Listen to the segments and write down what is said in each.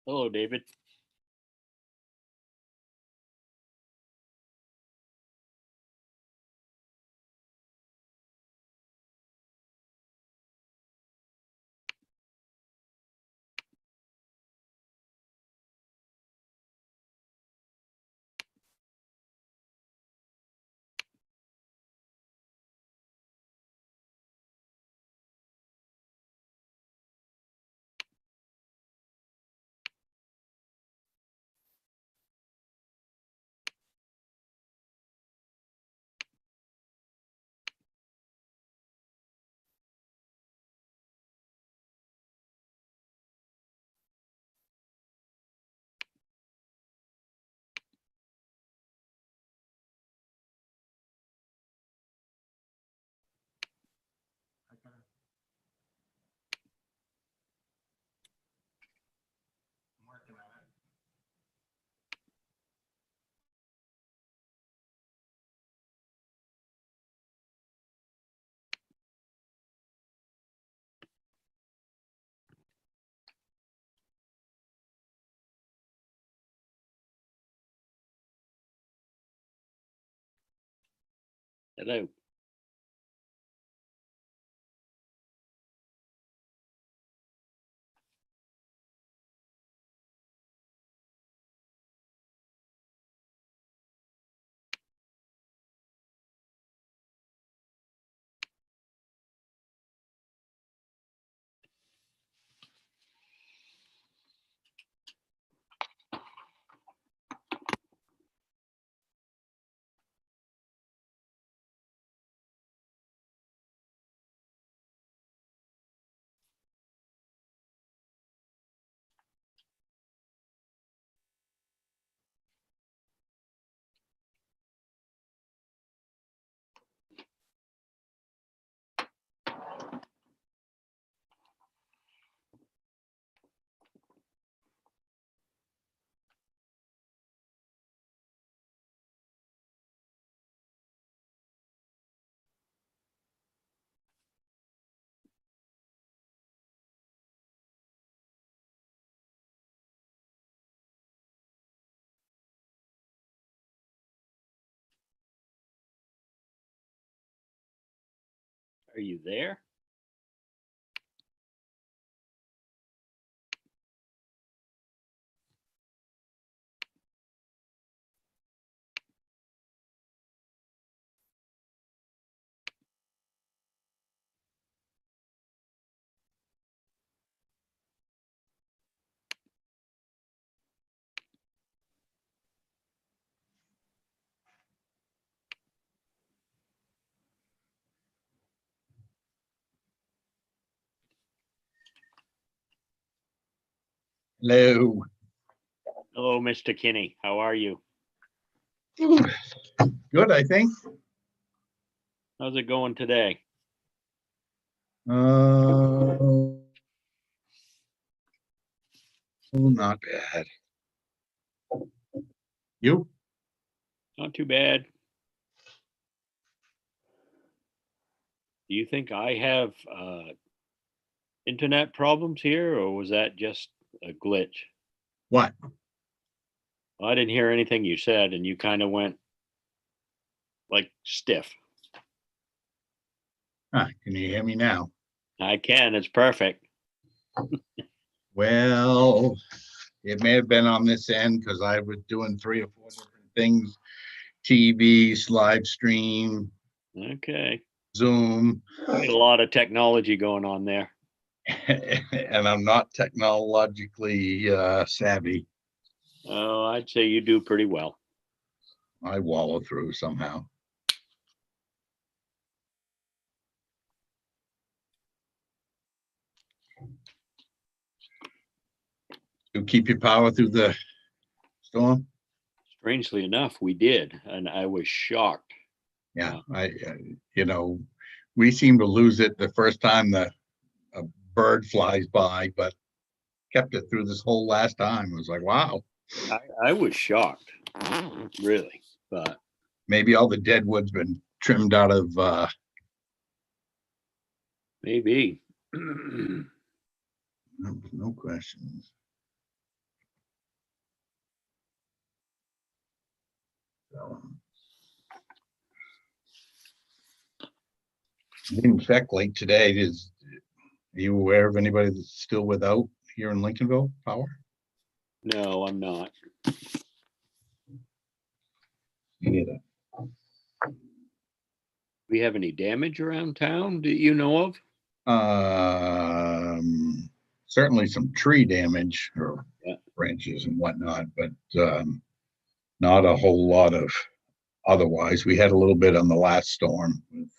Hello, David. Hello. Are you there? Hello. Hello, Mr. Kinney. How are you? Good, I think. How's it going today? Not bad. You? Not too bad. Do you think I have internet problems here, or was that just a glitch? What? I didn't hear anything you said, and you kind of went like stiff. Can you hear me now? I can. It's perfect. Well, it may have been on this end because I was doing 3 or 4 different things: TVs, live stream, Okay. Zoom, Got a lot of technology going on there. and I'm not technologically savvy. Oh, I'd say you do pretty well. I wallow through somehow. You keep your power through the storm? Strangely enough, we did, and I was shocked. Yeah, we seem to lose it the first time a bird flies by, but kept it through this whole last time. It was like, wow. I was shocked, really, but Maybe all the dead wood's been trimmed out of maybe. no questions. In fact, like today, are you aware of anybody that's still without here in Lincolnville power? No, I'm not. Me neither. We have any damage around town that you know of? Certainly some tree damage or Yeah. branches and whatnot, but not a whole lot of otherwise. We had a little bit on the last storm with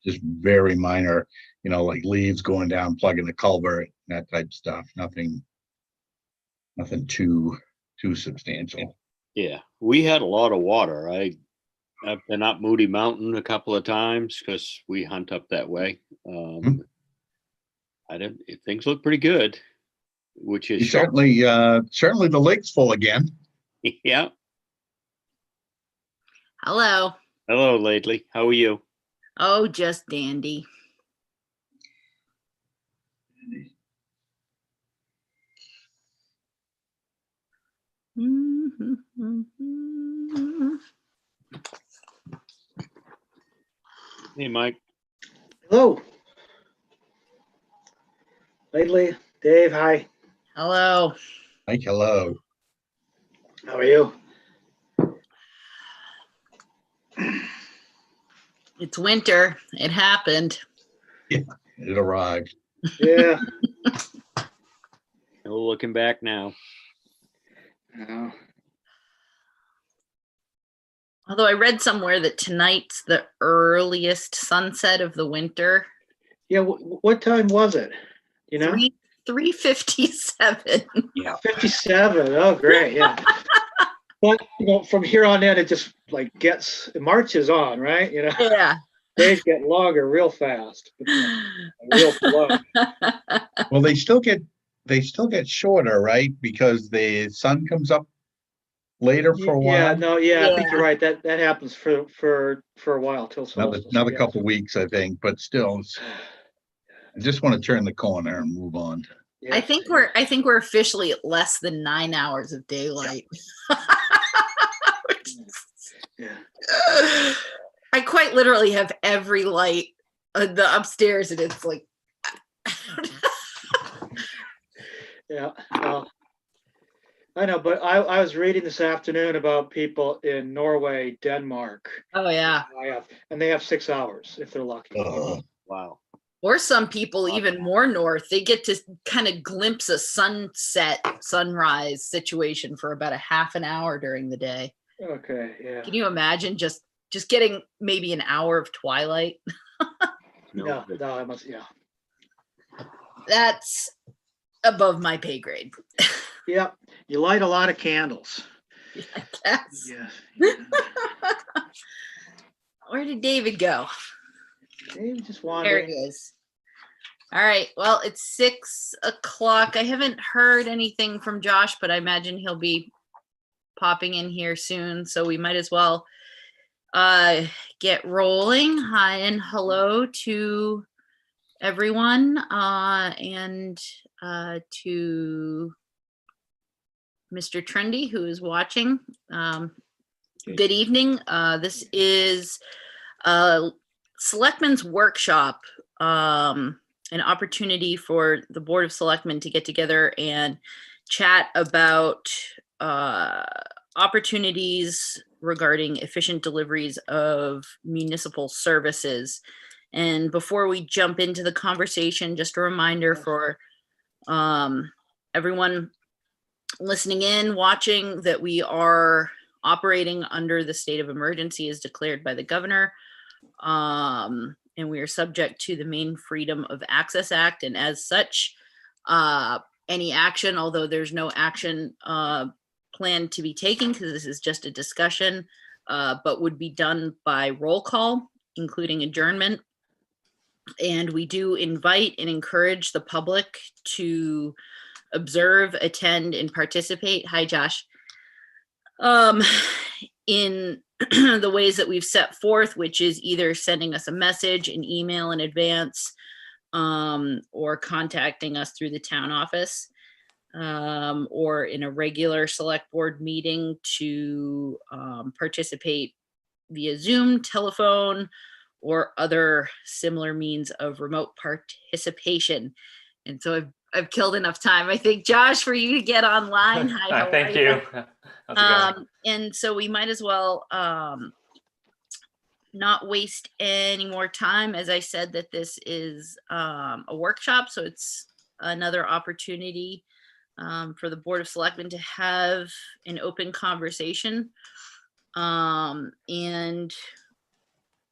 just very minor, like leaves going down, plugging the culvert, that type of stuff. Nothing too substantial. Yeah, we had a lot of water. I've been up Moody Mountain a couple of times because we hunt up that way. Things look pretty good, which is Certainly the lake's full again. Yeah. Hello. Hello, Lately. How are you? Oh, just dandy. Hey, Mike. Hello. Lately, Dave, hi. Hello. Mike, hello. How are you? It's winter. It happened. It arrived. Yeah. No looking back now. Although I read somewhere that tonight's the earliest sunset of the winter. Yeah. What time was it? 3:57. Yeah. 57. Oh, great. Yeah. But from here on in, it just it marches on, right? Yeah. Days get longer real fast. Real slow. Well, they still get shorter, right? Because the sun comes up later for a while. Yeah. No. Yeah. I think Yeah. you're right. That happens for a while till solstice. Another yes. couple of weeks, I think, but still, I just want to turn the corner and move on. Yeah. I think we're officially at less than 9 hours of daylight. Yeah. I quite literally have every light the upstairs, and it's like Yeah. Well, I know, but I was reading this afternoon about people in Norway, Denmark. oh yeah. And they have 6 hours if they're lucky. Wow. Or some people even more north, they get to kind of glimpse a sunrise situation for about a half an hour during the day. Okay, yeah. Can you imagine just getting maybe an hour of twilight? No, I must, yeah. That's above my pay grade. Yeah, you light a lot of candles. I guess. Yeah. Where did David go? Maybe just There wandering. he is. All right. Well, it's 6 o'clock. I haven't heard anything from Josh, but I imagine he'll be popping in here soon. So we might as well get rolling. Hi and hello to everyone, and to Mr. Trendy, who is watching. Good evening. This is Selectmen's workshop, an opportunity for the Board of Selectmen to get together and chat about opportunities regarding efficient deliveries of municipal services. And before we jump into the conversation, just a reminder for everyone listening in, watching, that we are operating under the state of emergency as declared by the governor. And we are subject to the Main Freedom of Access Act. And as such, any action, although there's no action planned to be taken, because this is just a discussion, but would be done by roll call, including adjournment. And we do invite and encourage the public to observe, attend, and participate. Hi, Josh. In the ways that we've set forth, which is either sending us a message, an email in advance, or contacting us through the town office, or in a regular select board meeting to participate via Zoom, telephone, or other similar means of remote participation. And so I've killed enough time, I think, Josh, for you to get online. Hi, how Thank are you. How's it going? And so we might as well not waste any more time. As I said, that this is a workshop, so it's another opportunity for the Board of Selectmen to have an open conversation. And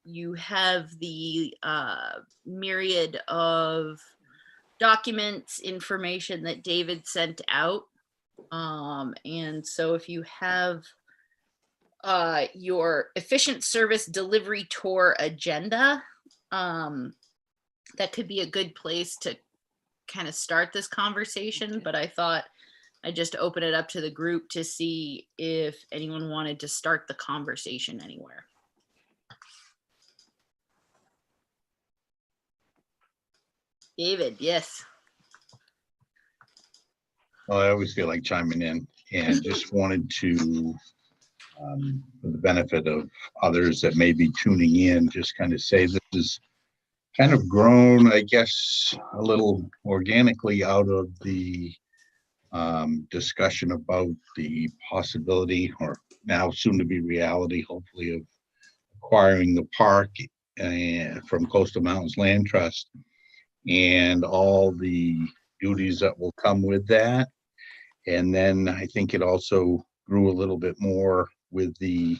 you have the myriad of documents, information that David sent out. And so if you have your efficient service delivery tour agenda, that could be a good place to kind of start this conversation. But I thought I'd just open it up to the group to see if anyone wanted to start the conversation anywhere. David, yes. Well, I always feel like chiming in, and just wanted to, for the benefit of others that may be tuning in, just kind of say this is kind of grown, I guess, a little organically out of the discussion about the possibility, or now soon to be reality, hopefully, of acquiring the park from Coastal Mountains Land Trust and all the duties that will come with that. And then I think it also grew a little bit more with the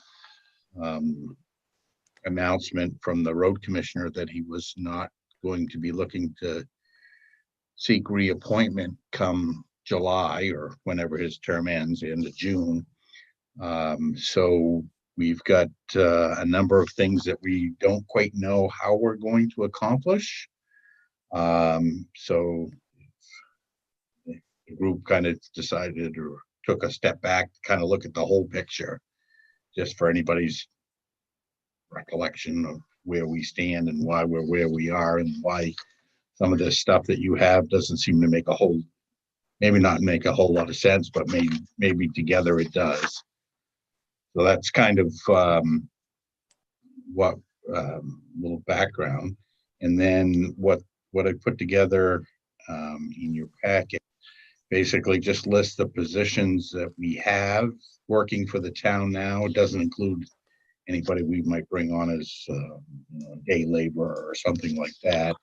announcement from the road commissioner that he was not going to be looking to seek reappointment come July or whenever his term ends, the end of June. So we've got a number of things that we don't quite know how we're going to accomplish. So the group kind of decided or took a step back to kind of look at the whole picture, just for anybody's recollection of where we stand and why we're where we are, and why some of this stuff that you have doesn't seem to make a whole, maybe not make a whole lot of sense, but maybe together it does. So that's kind of what little background. And then what I put together in your packet basically just lists the positions that we have working for the town now. It doesn't include anybody we might bring on as day laborer or something like that,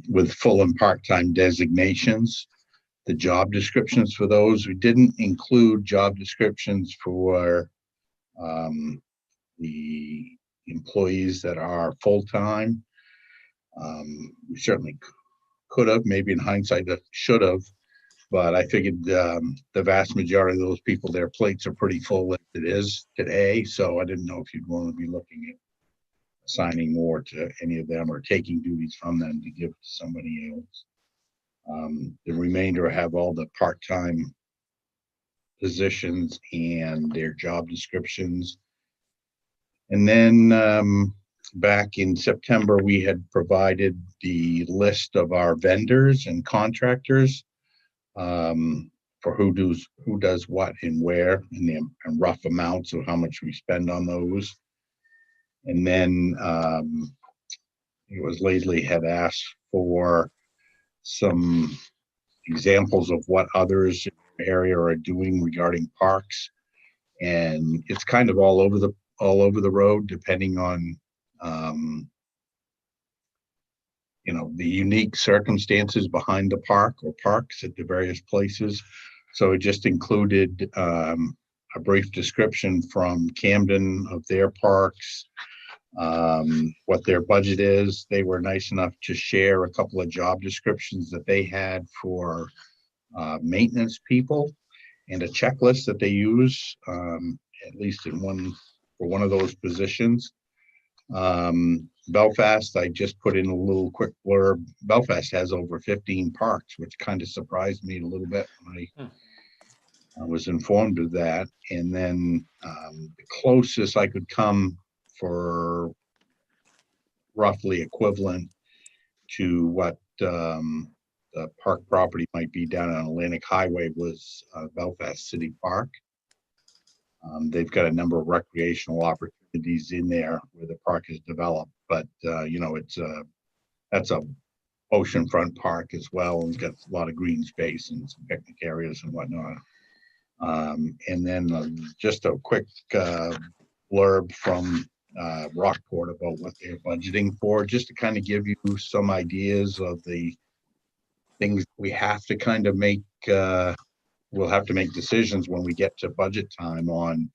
with full and part-time designations. The job descriptions for those, we didn't include job descriptions for the employees that are full-time. We certainly could have, maybe in hindsight, should have, but I figured the vast majority of those people, their plates are pretty full as it is today. So I didn't know if you'd want to be looking at assigning more to any of them or taking duties from them to give to somebody else. The remainder have all the part-time positions and their job descriptions. And then back in September, we had provided the list of our vendors and contractors for who does what and where, and rough amounts of how much we spend on those. And then it was Leslie had asked for some examples of what others in the area are doing regarding parks, and it's kind of all over the road, depending on the unique circumstances behind the park or parks at the various places. So it just included a brief description from Camden of their parks, what their budget is. They were nice enough to share a couple of job descriptions that they had for maintenance people, and a checklist that they use, at least for one of those positions. Belfast, I just put in a little quick blurb. Belfast has over 15 parks, which kind of surprised me a little bit when I was informed of that. And then the closest I could come for roughly equivalent to what the park property might be down on Atlantic Highway was Belfast City Park. They've got a number of recreational opportunities in there where the park is developed, but that's a oceanfront park as well, and it's got a lot of green space and some picnic areas and whatnot. And then just a quick blurb from Rockport about what they're budgeting for, just to kind of give you some ideas of the things we have to kind of make. We'll have to make decisions when we get to budget time on,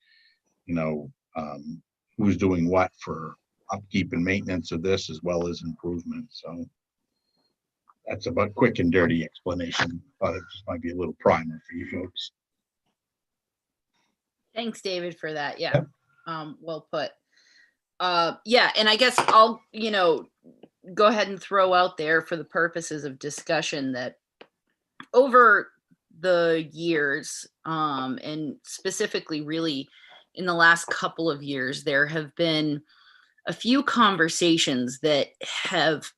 who's doing what for upkeep and maintenance of this as well as improvements. So that's about quick and dirty explanation, but it just might be a little primer for you folks. Thanks, David, for that. Yeah. Yep. Well put. Yeah. And I guess I'll, go ahead and throw out there for the purposes of discussion that over the years, and specifically really in the last couple of years, there have been a few conversations that have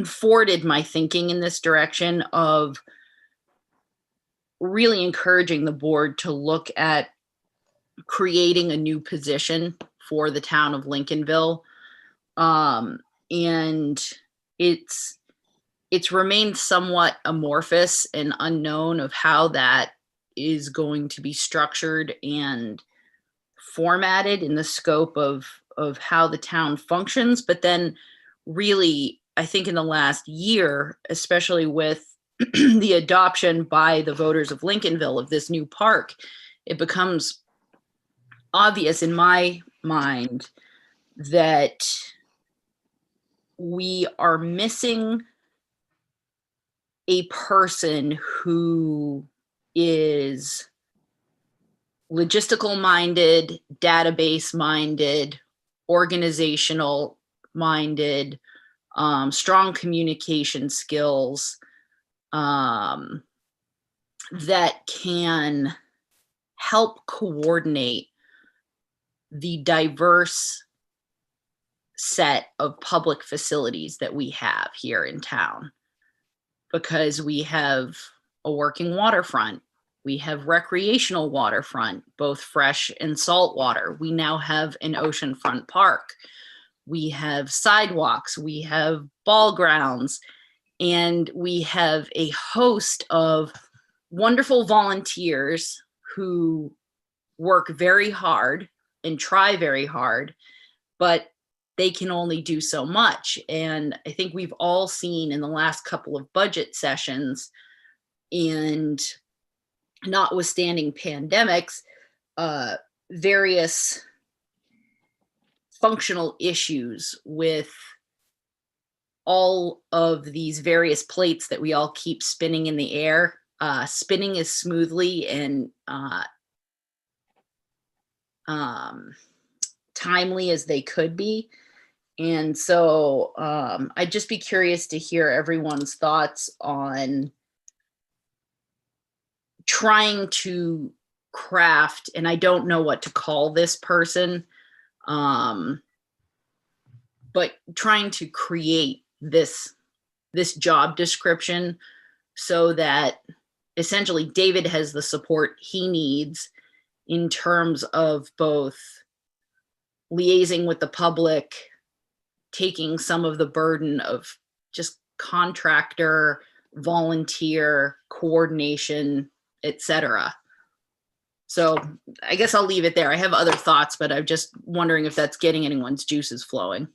forwarded my thinking in this direction of really encouraging the board to look at creating a new position for the town of Lincolnville. And it's remained somewhat amorphous and unknown of how that is going to be structured and formatted in the scope of how the town functions. But then really, I think in the last year, especially with the adoption by the voters of Lincolnville of this new park, it becomes obvious in my mind that we are missing a person who is logistical minded, database minded, organizational minded, strong communication skills, that can help coordinate the diverse set of public facilities that we have here in town. Because we have a working waterfront, we have recreational waterfront, both fresh and salt water. We now have an oceanfront park. We have sidewalks, we have ball grounds, and we have a host of wonderful volunteers who work very hard and try very hard, but they can only do so much. And I think we've all seen in the last couple of budget sessions, and notwithstanding pandemics, various functional issues with all of these various plates that we all keep spinning in the air, spinning as smoothly and timely as they could be. And so I'd just be curious to hear everyone's thoughts on trying to craft, and I don't know what to call this person, but trying to create this job description so that essentially David has the support he needs in terms of both liaising with the public, taking some of the burden of just contractor, volunteer, coordination, etc. So I guess I'll leave it there. I have other thoughts, but I'm just wondering if that's getting anyone's juices flowing.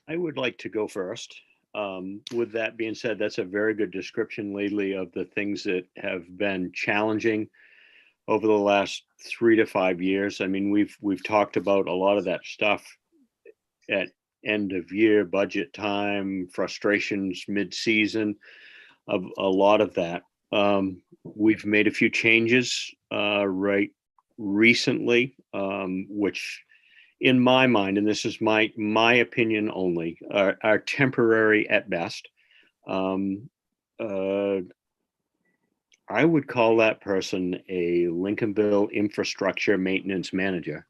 I would like to go first. With that being said, that's a very good description lately of the things that have been challenging over the last 3 to 5 years. I mean, we've talked about a lot of that stuff at end of year, budget time, frustrations mid-season, of a lot of that. We've made a few changes right recently, which in my mind, and this is my opinion only, are temporary at best. I would call that person a Lincolnville infrastructure maintenance manager.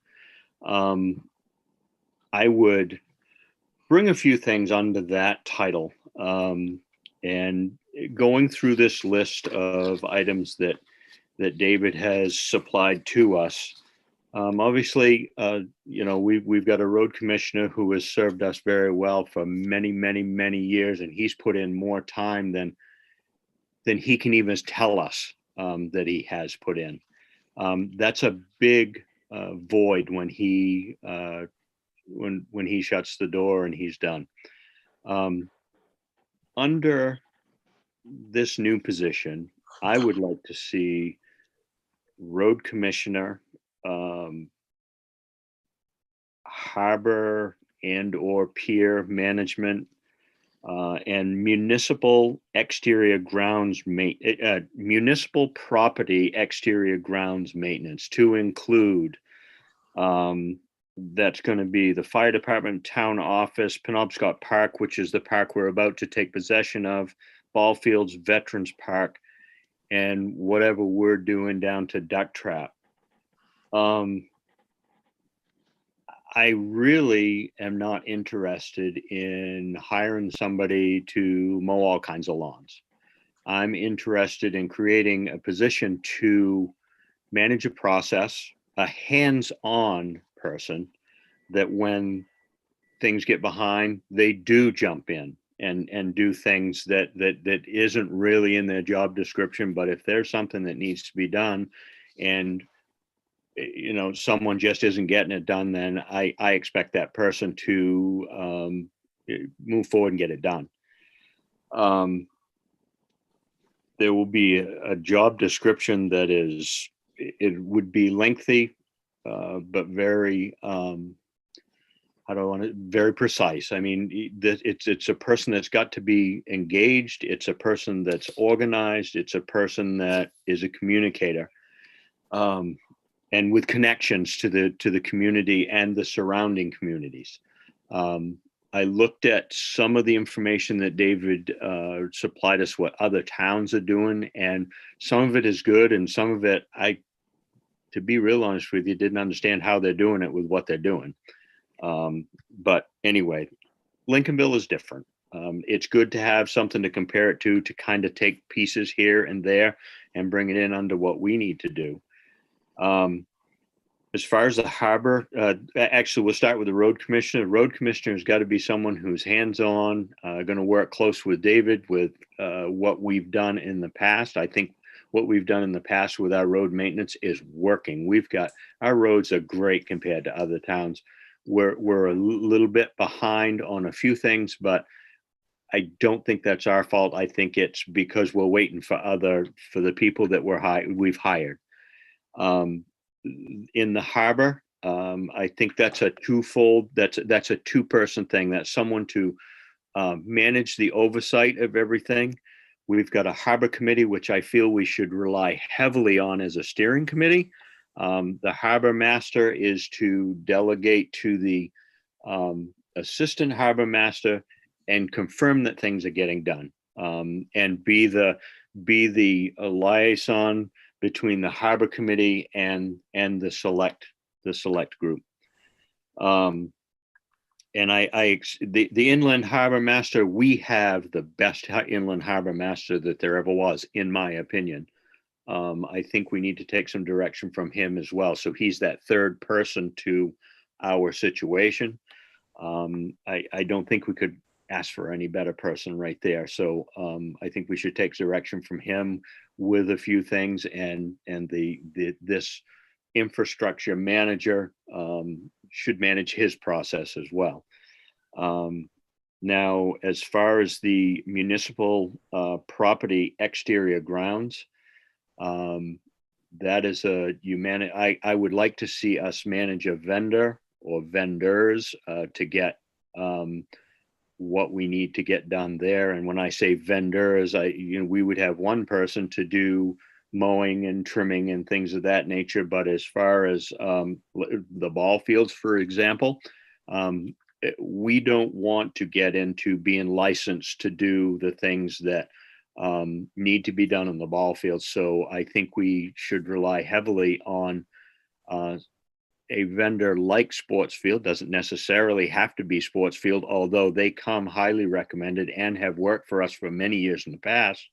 I would bring a few things under that title, and going through this list of items that that David has supplied to us. Obviously, we've got a road commissioner who has served us very well for many, many, many years, and he's put in more time than he can even tell us that he has put in. That's a big void when he shuts the door and he's done. Under this new position, I would like to see road commissioner, harbor and or pier management, and municipal exterior grounds municipal property exterior grounds maintenance to include, that's going to be the fire department, town office, Penobscot Park, which is the park we're about to take possession of, ball fields, Veterans Park, and whatever we're doing down to Duck Trap. I really am not interested in hiring somebody to mow all kinds of lawns. I'm interested in creating a position to manage a process, a hands-on person that when things get behind, they do jump in and do things that isn't really in their job description. But if there's something that needs to be done and someone just isn't getting it done, then I expect that person to move forward and get it done. There will be a job description that it would be lengthy, but very, very precise. I mean, it's a person that's got to be engaged. It's a person that's organized. It's a person that is a communicator. And with connections to the community and the surrounding communities. I looked at some of the information that David supplied us, what other towns are doing, and some of it is good, and some of it, to be real honest with you, didn't understand how they're doing it with what they're doing. But anyway, Lincolnville is different. It's good to have something to compare it to kind of take pieces here and there and bring it in under what we need to do. As far as the harbor, actually, we'll start with the road commissioner. The road commissioner has got to be someone who's hands-on, going to work close with David with what we've done in the past. I think what we've done in the past with our road maintenance is working. Our roads are great compared to other towns. We're a little bit behind on a few things, but I don't think that's our fault. I think it's because we're waiting for the people that we've hired. In the harbor, I think that's a twofold. That's a two-person thing. That's someone to manage the oversight of everything. We've got a harbor committee, which I feel we should rely heavily on as a steering committee. The harbor master is to delegate to the assistant harbor master and confirm that things are getting done, and be the liaison between the harbor committee and the select group. And the inland harbor master, we have the best inland harbor master that there ever was, in my opinion. I think we need to take some direction from him as well. So he's that third person to our situation. I don't think we could ask for any better person right there. So I think we should take direction from him with a few things, and this infrastructure manager should manage his process as well. Now, as far as the municipal property exterior grounds, that is I would like to see us manage a vendor or vendors to get what we need to get done there. And when I say vendors, we would have one person to do mowing and trimming and things of that nature. But as far as the ball fields, for example, we don't want to get into being licensed to do the things that need to be done on the ball field. So I think we should rely heavily on a vendor like Sportsfield. Doesn't necessarily have to be Sportsfield, although they come highly recommended and have worked for us for many years in the past.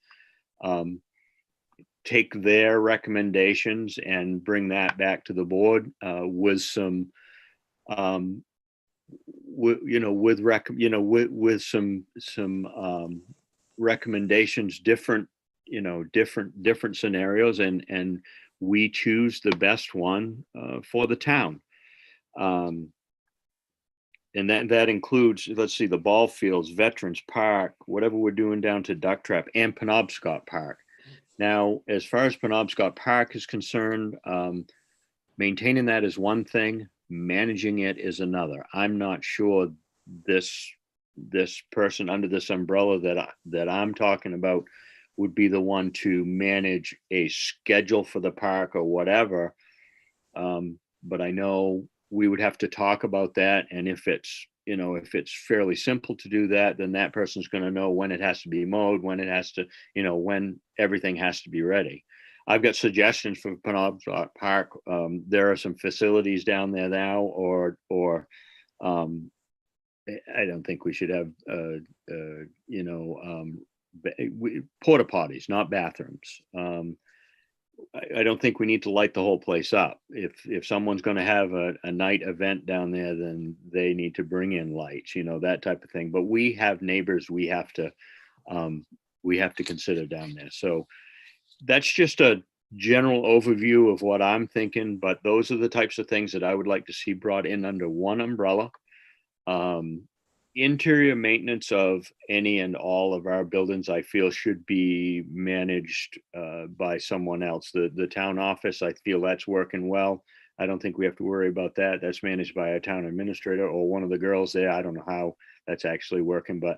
take their recommendations and bring that back to the board with some, with some recommendations, different scenarios, and we choose the best one for the town. And that includes, let's see, the ball fields, Veterans Park, whatever we're doing down to Duck Trap, and Penobscot Park. Now, as far as Penobscot Park is concerned, maintaining that is one thing, managing it is another. I'm not sure this person under this umbrella that I'm talking about would be the one to manage a schedule for the park or whatever. But I know we would have to talk about that. And if it's fairly simple to do that, then that person's going to know when it has to be mowed, when it has to, when everything has to be ready. I've got suggestions for Penobscot Park. There are some facilities down there now, or I don't think we should have, porta potties, not bathrooms. I don't think we need to light the whole place up. If someone's going to have a night event down there, then they need to bring in lights, that type of thing. But we have neighbors we have to consider down there. So that's just a general overview of what I'm thinking. But those are the types of things that I would like to see brought in under one umbrella. Interior maintenance of any and all of our buildings, I feel, should be managed by someone else. The town office, I feel that's working well. I don't think we have to worry about that. That's managed by a town administrator or one of the girls there. I don't know how that's actually working, but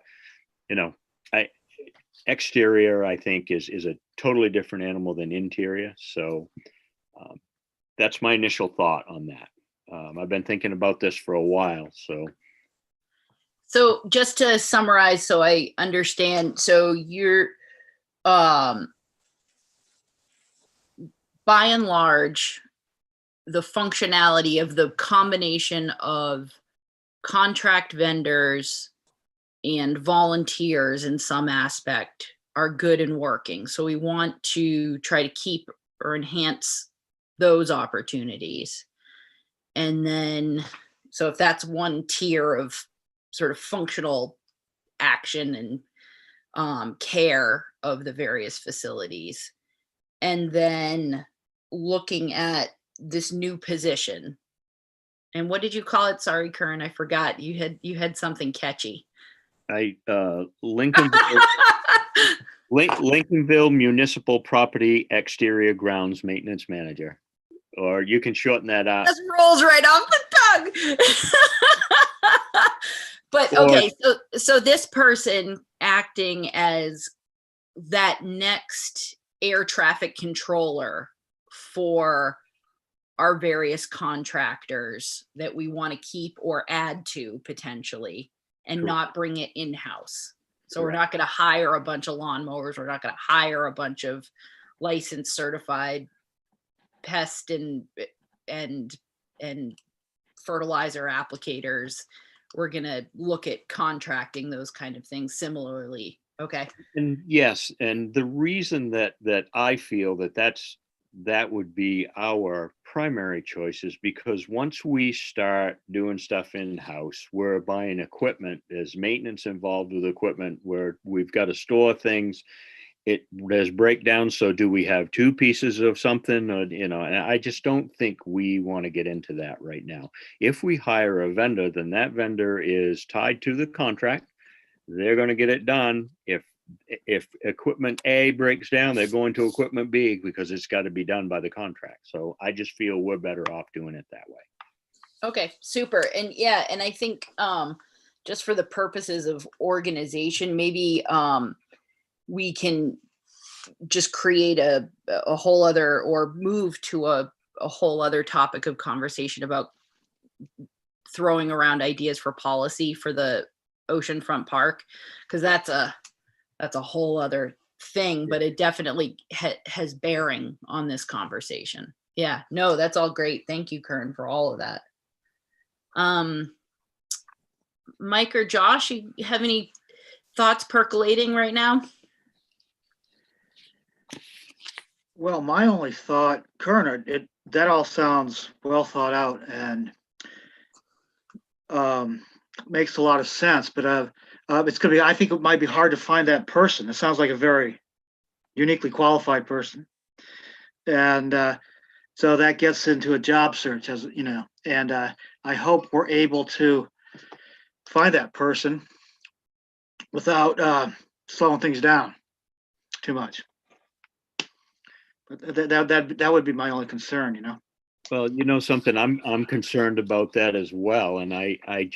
exterior, I think, is a totally different animal than interior. So that's my initial thought on that. I've been thinking about this for a while, So just to summarize, so I understand, so you're, by and large, the functionality of the combination of contract vendors and volunteers in some aspect are good and working. So we want to try to keep or enhance those opportunities. And then, so if that's one tier of sort of functional action and care of the various facilities. And then looking at this new position. And what did you call it? Sorry, Kern, I forgot. You had something catchy. Lincolnville Municipal Property Exterior Grounds Maintenance Manager. Or you can shorten that up. That rolls right off the tongue. But okay, so this person acting as that next air traffic controller for our various contractors that we want to keep or add to potentially, and Correct. Not bring it in-house. So Correct. We're not going to hire a bunch of lawnmowers. We're not going to hire a bunch of licensed certified pest and fertilizer applicators. We're going to look at contracting those kind of things similarly. Okay. And yes, and the reason that I feel that would be our primary choice is because once we start doing stuff in-house, we're buying equipment. There's maintenance involved with equipment where we've got to store things. There's breakdowns. So do we have two pieces of something? Or, and I just don't think we want to get into that right now. If we hire a vendor, then that vendor is tied to the contract. They're going to get it done. If equipment A breaks down, they're going to equipment B because it's got to be done by the contract. So I just feel we're better off doing it that way. Okay, super. And yeah, and I think just for the purposes of organization, maybe we can just create a whole other, or move to a whole other topic of conversation about throwing around ideas for policy for the oceanfront park, because that's a whole other thing, but it definitely has bearing on this conversation. Yeah, no, that's all great. Thank you, Kern, for all of that. Mike or Josh, you have any thoughts percolating right now? Well, my only thought, Kerner, that all sounds well thought out and makes a lot of sense, but it's gonna be, I think it might be hard to find that person. It sounds like a very uniquely qualified person. And so that gets into a job search, as you know, and I hope we're able to find that person without slowing things down too much. But that would be my only concern, you know. Well, you know something, I'm concerned about that as well, and I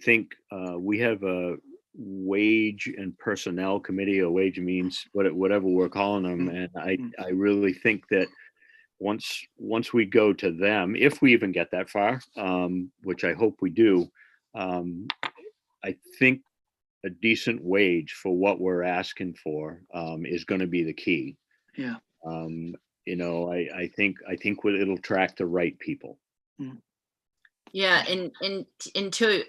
think we have a wage and personnel committee, or wage means whatever we're calling them, and I really think that once we go to them, if we even get that far, which I hope we do, I think a decent wage for what we're asking for is going to be the key. Yeah. You know, I think it'll attract the right people. Yeah, and to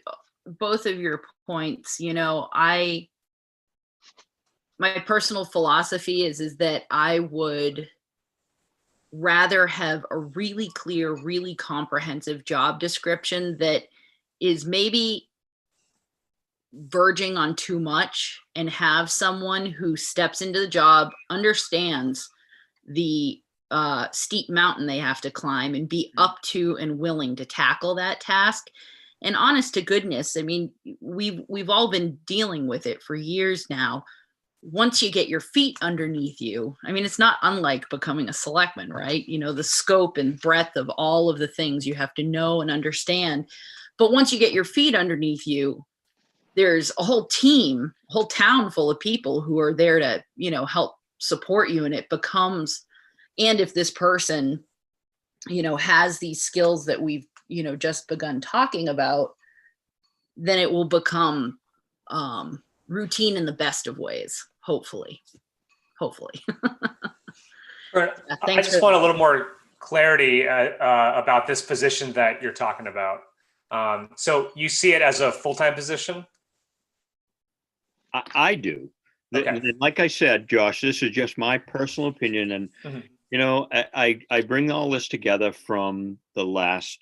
both of your points, you know, my personal philosophy is that I would rather have a really clear, really comprehensive job description that is maybe verging on too much, and have someone who steps into the job, understands the steep mountain they have to climb, and be up to and willing to tackle that task. And honest to goodness, I mean, we've all been dealing with it for years now. Once you get your feet underneath you, I mean, it's not unlike becoming a selectman, right? You know, the scope and breadth of all of the things you have to know and understand. But once you get your feet underneath you, there's a whole team, whole town full of people who are there to, you know, help support you. And it becomes, and if this person, you know, has these skills that we've, you know, just begun talking about, then it will become routine in the best of ways, hopefully. Right. I just want a little more clarity about this position that you're talking about. So you see it as a full-time position? I do. Okay. Like I said, Josh, this is just my personal opinion, and you know, I bring all this together from the last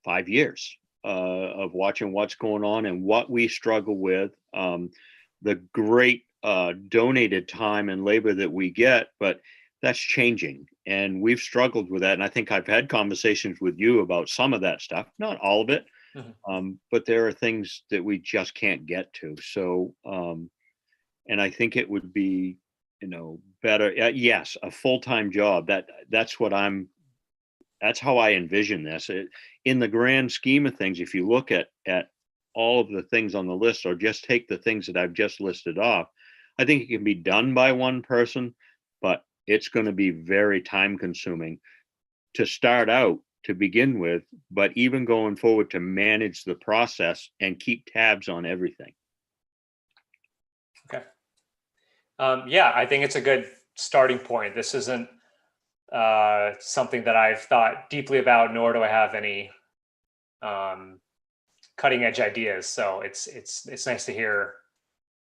5 years of watching what's going on and what we struggle with, the great donated time and labor that we get, but that's changing, and we've struggled with that. And I think I've had conversations with you about some of that stuff, not all of it. But there are things that we just can't get to. So, and I think it would be, you know, better. Yes, a full-time job. That's how I envision this. In the grand scheme of things, if you look at all of the things on the list, or just take the things that I've just listed off, I think it can be done by one person, but it's going to be very time-consuming to start out, to begin with, but even going forward, to manage the process and keep tabs on everything. Okay. Yeah, I think it's a good starting point. This isn't something that I've thought deeply about, nor do I have any cutting edge ideas. So it's nice to hear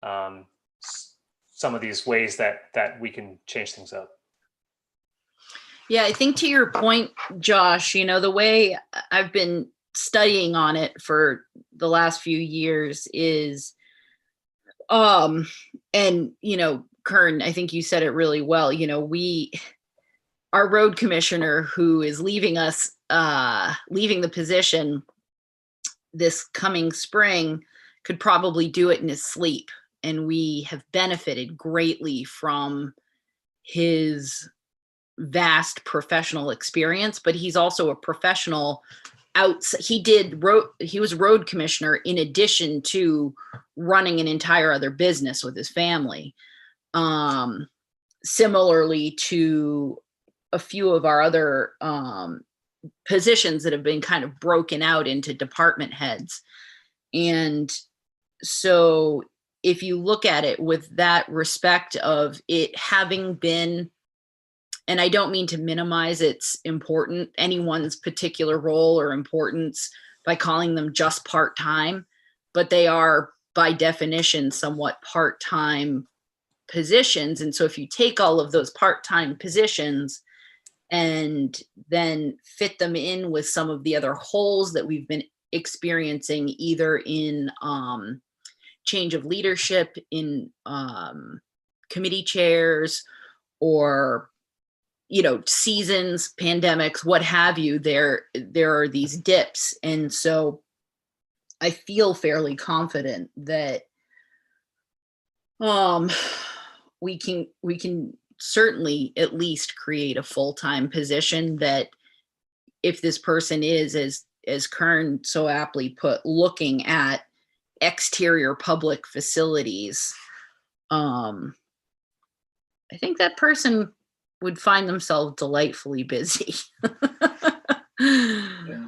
some of these ways that we can change things up. Yeah, I think to your point, Josh, you know, the way I've been studying on it for the last few years is, and, you know, Kern, I think you said it really well. You know, our road commissioner who is leaving us, leaving the position this coming spring, could probably do it in his sleep. And we have benefited greatly from his vast professional experience, but he's also a professional he was road commissioner in addition to running an entire other business with his family. Similarly to a few of our other positions that have been kind of broken out into department heads. And so if you look at it with that respect of it having been, and I don't mean to minimize anyone's particular role or importance by calling them just part-time, but they are by definition somewhat part-time positions. And so if you take all of those part-time positions and then fit them in with some of the other holes that we've been experiencing, either in change of leadership, in committee chairs, or seasons, pandemics, what have you, there are these dips. And so I feel fairly confident that we can certainly at least create a full-time position that, if this person is, as Kern so aptly put, looking at exterior public facilities, I think that person would find themselves delightfully busy. Yeah.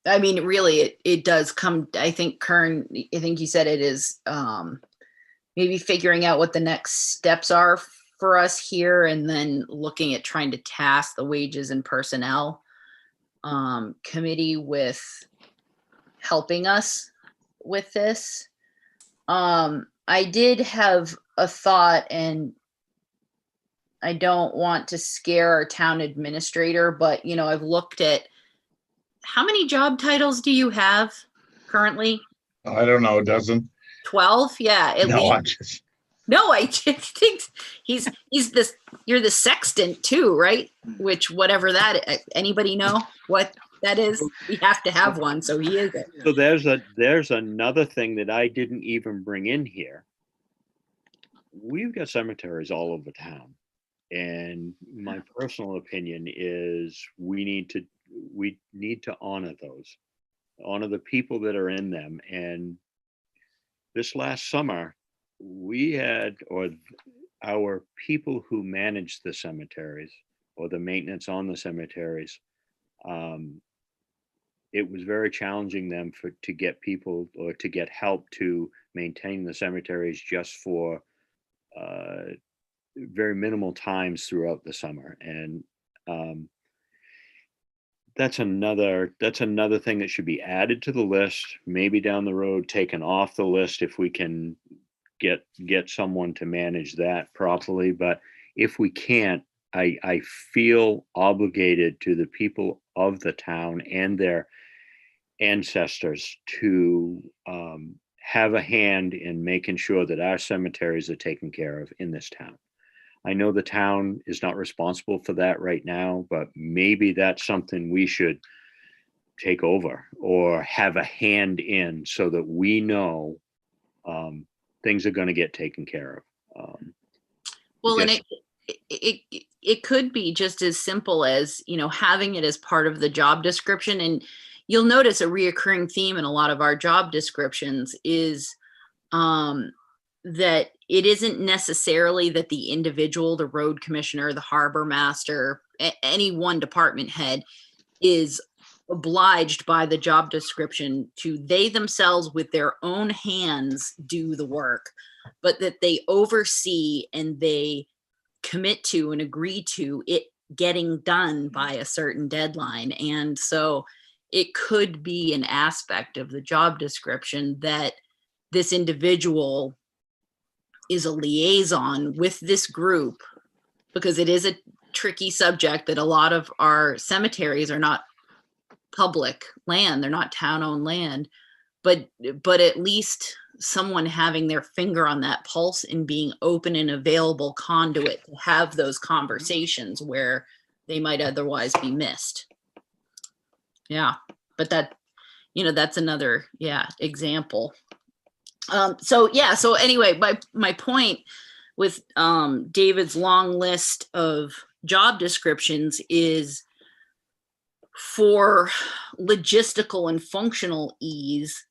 I mean, really, it does come, I think, Kern, I think you said it is maybe figuring out what the next steps are for us here, and then looking at trying to task the wages and personnel committee with helping us with this. I did have a thought, and I don't want to scare our town administrator, but I've looked at, how many job titles do you have currently? I don't know, doesn't. 12? Yeah, at No, least. I'm just, No, I just think he's this. You're the sextant too, right? Which, whatever that, anybody know what that is? We have to have one, so he is it. So there's another thing that I didn't even bring in here. We've got cemeteries all over town, and my personal opinion is we need to honor those, honor the people that are in them. And this last summer, we had, or our people who manage the cemeteries, or the maintenance on the cemeteries, it was very challenging them to get people, or to get help to maintain the cemeteries, just for very minimal times throughout the summer. And that's another thing that should be added to the list, maybe down the road taken off the list if we can get someone to manage that properly. But if we can't, I feel obligated to the people of the town and their ancestors to have a hand in making sure that our cemeteries are taken care of in this town. I know the town is not responsible for that right now, but maybe that's something we should take over or have a hand in, so that we know things are going to get taken care of. Well, Yes. and it could be just as simple as, having it as part of the job description. And you'll notice a reoccurring theme in a lot of our job descriptions is that it isn't necessarily that the individual, the road commissioner, the harbor master, any one department head, is obliged by the job description to, they themselves with their own hands, do the work, but that they oversee and they commit to and agree to it getting done by a certain deadline. And so it could be an aspect of the job description that this individual is a liaison with this group, because it is a tricky subject that a lot of our cemeteries are not public land, they're not town-owned land, but at least someone having their finger on that pulse and being open and available conduit to have those conversations where they might otherwise be missed. Yeah, but that's another example. So anyway, my point with David's long list of job descriptions is, for logistical and functional ease,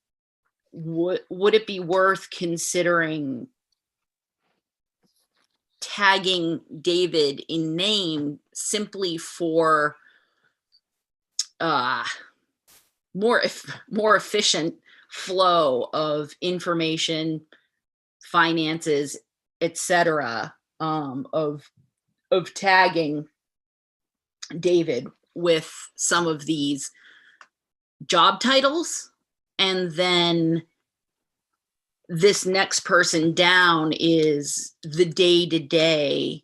would it be worth considering tagging David in name simply for more efficient flow of information, finances, etc., of tagging David with some of these job titles, and then this next person down is the day-to-day,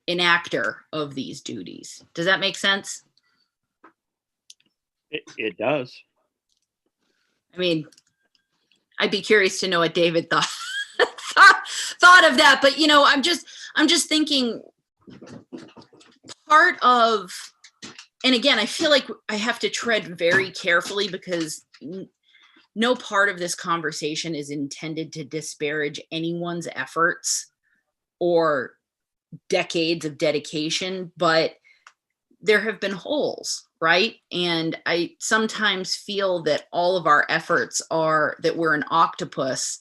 enactor of these duties. Does that make sense? It does. I mean, I'd be curious to know what David thought thought of that. But I'm just thinking part of, and again, I feel like I have to tread very carefully because no part of this conversation is intended to disparage anyone's efforts or decades of dedication, but there have been holes, right? And I sometimes feel that all of our efforts are that we're an octopus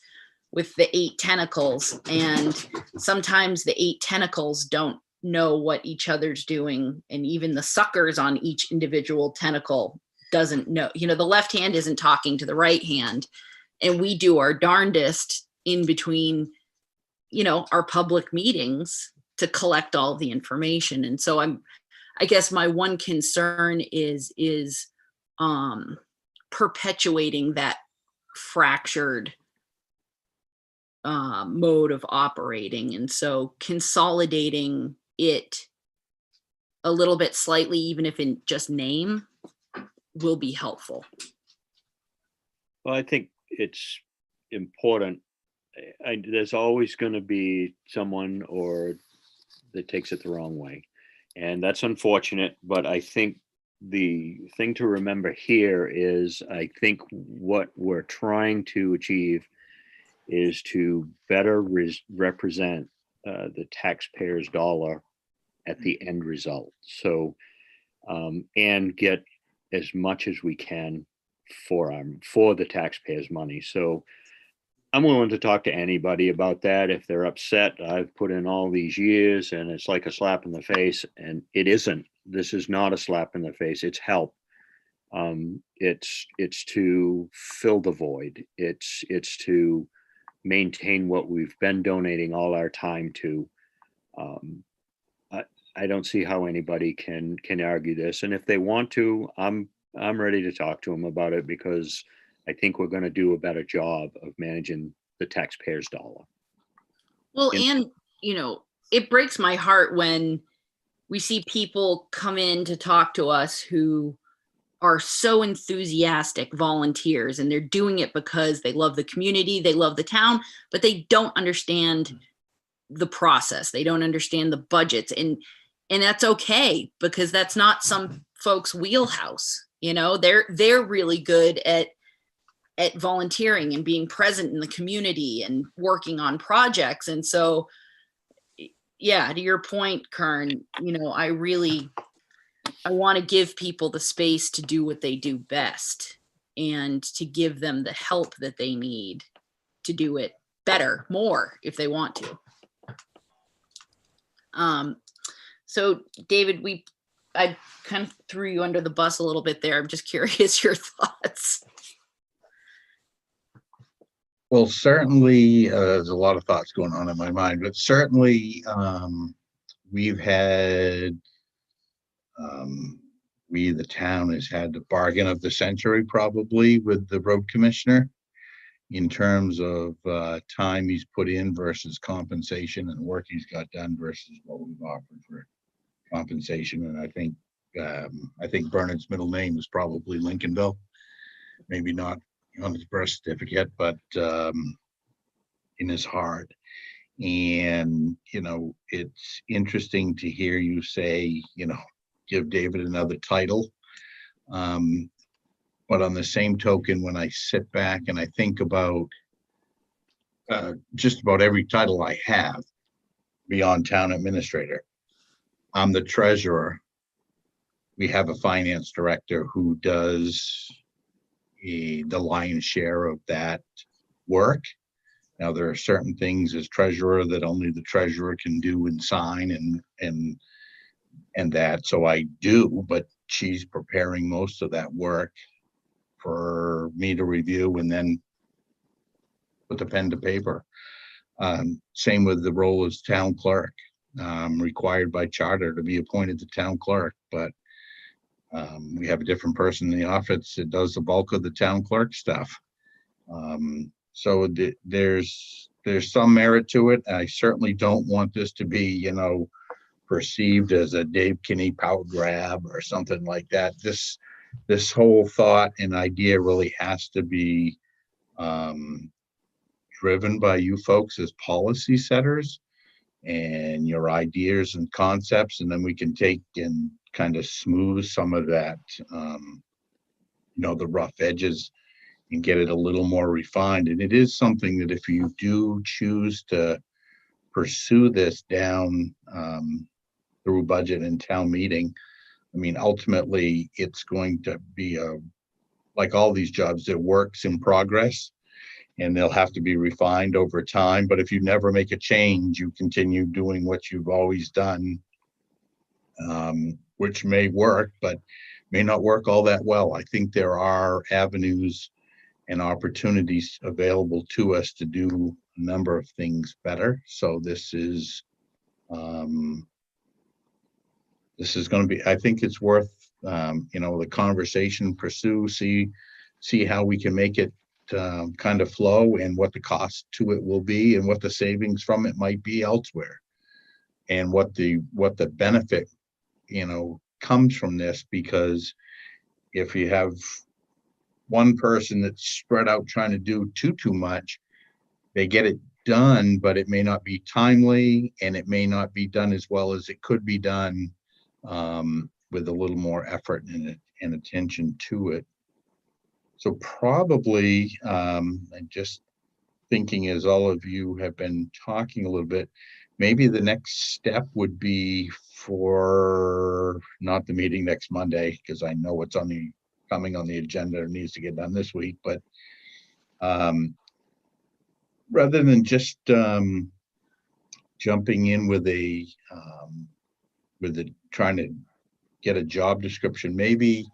with the 8 tentacles, and sometimes the 8 tentacles don't know what each other's doing, and even the suckers on each individual tentacle doesn't know. The left hand isn't talking to the right hand, and we do our darndest in between, our public meetings to collect all the information. And so I guess my one concern is perpetuating that fractured mode of operating. And so consolidating it a little bit slightly, even if in just name, will be helpful. Well, I think it's important. There's always going to be someone that takes it the wrong way. And that's unfortunate, but I think the thing to remember here is I think what we're trying to achieve is to better represent the taxpayer's dollar at the end result. So, and get as much as we can for the taxpayers' money. So I'm willing to talk to anybody about that. If they're upset, I've put in all these years and it's like a slap in the face, and it isn't. This is not a slap in the face. It's help. It's to fill the void. It's to maintain what we've been donating all our time to. I don't see how anybody can argue this. And if they want to, I'm ready to talk to them about it, because I think we're going to do a better job of managing the taxpayer's dollar. Well, and it breaks my heart when we see people come in to talk to us who are so enthusiastic volunteers, and they're doing it because they love the community, they love the town, but they don't understand the process. They don't understand the budgets, and that's okay, because that's not some folks' wheelhouse. They're really good at volunteering and being present in the community and working on projects. And so, yeah, to your point, Kern, I want to give people the space to do what they do best, and to give them the help that they need to do it better, more, if they want to. So David, I kind of threw you under the bus a little bit there. I'm just curious your thoughts. Well, certainly there's a lot of thoughts going on in my mind, but certainly we've had, the town has had the bargain of the century probably with the road commissioner in terms of time he's put in versus compensation, and work he's got done versus what we've offered for compensation. And I think Bernard's middle name is probably Lincolnville, maybe not on his birth certificate, but in his heart. And it's interesting to hear you say, give David another title. But on the same token, when I sit back and I think about just about every title I have beyond town administrator, I'm the treasurer. We have a finance director who does the lion's share of that work. Now, there are certain things as treasurer that only the treasurer can do and sign and that. So I do, but she's preparing most of that work for me to review and then put the pen to paper. Same with the role as town clerk. Required by charter to be appointed to town clerk, but We have a different person in the office that does the bulk of the town clerk stuff. So there's some merit to it. I certainly don't want this to be, you know, perceived as a Dave Kinney power grab or something like that. This whole thought and idea really has to be driven by you folks as policy setters and your ideas and concepts, and then we can take and kind of smooth some of that, you know, the rough edges, and get it a little more refined. And it is something that if you do choose to pursue this down through budget and town meeting, I mean, ultimately it's going to be like all these jobs, they're works in progress, and they'll have to be refined over time. But if you never make a change, you continue doing what you've always done, which may work, but may not work all that well. I think there are avenues and opportunities available to us to do a number of things better. So this is going to be, I think it's worth, you know, the conversation, pursue, see how we can make it kind of flow, and what the cost to it will be, and what the savings from it might be elsewhere, and what the benefit, you know, comes from this. Because if you have one person that's spread out trying to do too much, they get it done, but it may not be timely, and it may not be done as well as it could be done with a little more effort and attention to it. So probably, I'm just thinking as all of you have been talking a little bit, maybe the next step would be for not the meeting next Monday, because I know what's coming on the agenda and needs to get done this week, but rather than just jumping in with trying to get a job description, maybe,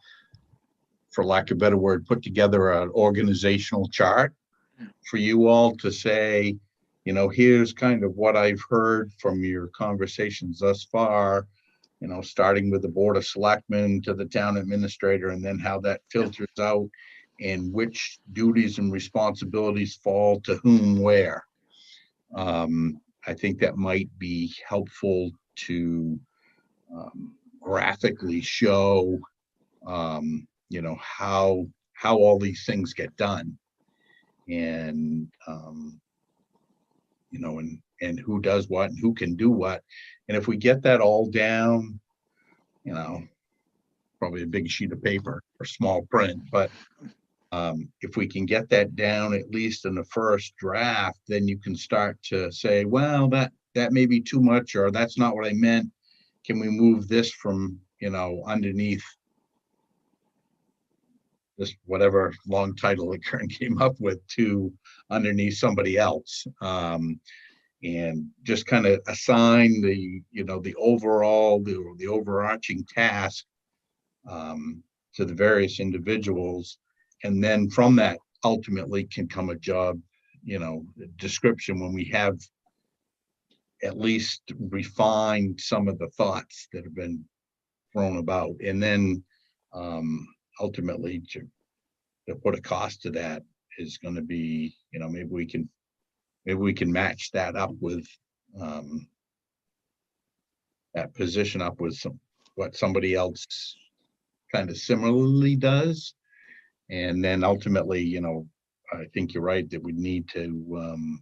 for lack of a better word, put together an organizational chart for you all to say, you know, here's kind of what I've heard from your conversations thus far, you know, starting with the Board of Selectmen to the town administrator, and then how that filters out, and which duties and responsibilities fall to whom where. I think that might be helpful to graphically show, you know, how all these things get done, and you know, and who does what and who can do what. And if we get that all down, you know, probably a big sheet of paper or small print, but if we can get that down at least in the first draft, then you can start to say, well, that may be too much, or that's not what I meant. Can we move this from, you know, underneath this whatever long title that Karen came up with to underneath somebody else, and just kind of assign the, you know, the overall, the overarching task to the various individuals, and then from that ultimately can come a job, you know, description, when we have at least refined some of the thoughts that have been thrown about. And then ultimately to put a cost to that is going to be, you know, maybe we can match that up with that position up with what somebody else kind of similarly does. And then ultimately, you know, I think you're right that we need to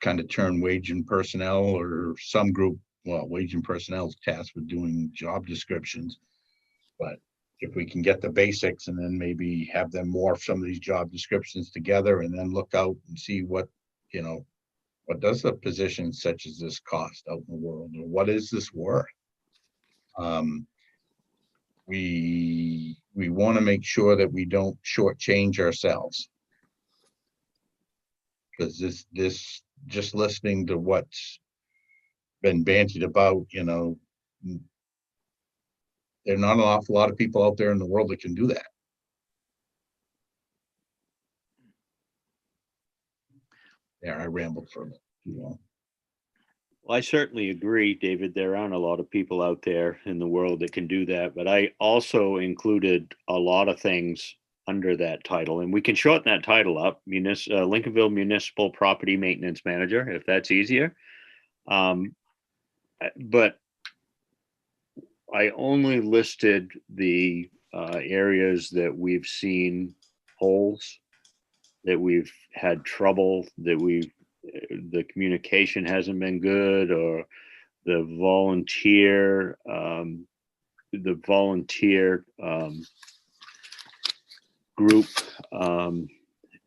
kind of turn wage and personnel, or some group, well, wage and personnel is tasked with doing job descriptions. But if we can get the basics, and then maybe have them morph some of these job descriptions together, and then look out and see what, you know, what does a position such as this cost out in the world, or what is this worth? We want to make sure that we don't shortchange ourselves, because this just listening to what's been bantied about, you know, there are not an awful lot of people out there in the world that can do that. Yeah, I rambled for too long. Well, I certainly agree, David. There aren't a lot of people out there in the world that can do that, but I also included a lot of things under that title, and we can shorten that title up, Lincolnville Municipal Property Maintenance Manager, if that's easier. But I only listed the areas that we've seen holes, that we've had trouble, that the communication hasn't been good, or the volunteer group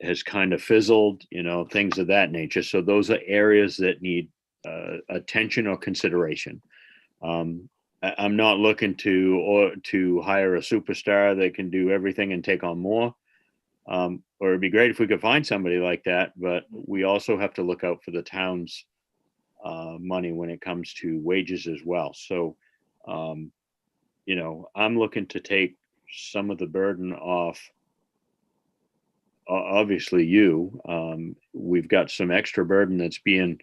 has kind of fizzled, things of that nature. So those are areas that need attention or consideration. I'm not looking to hire a superstar that can do everything and take on more. Or it'd be great if we could find somebody like that, but we also have to look out for the town's money when it comes to wages as well. So, I'm looking to take some of the burden off. Obviously, we've got some extra burden that's being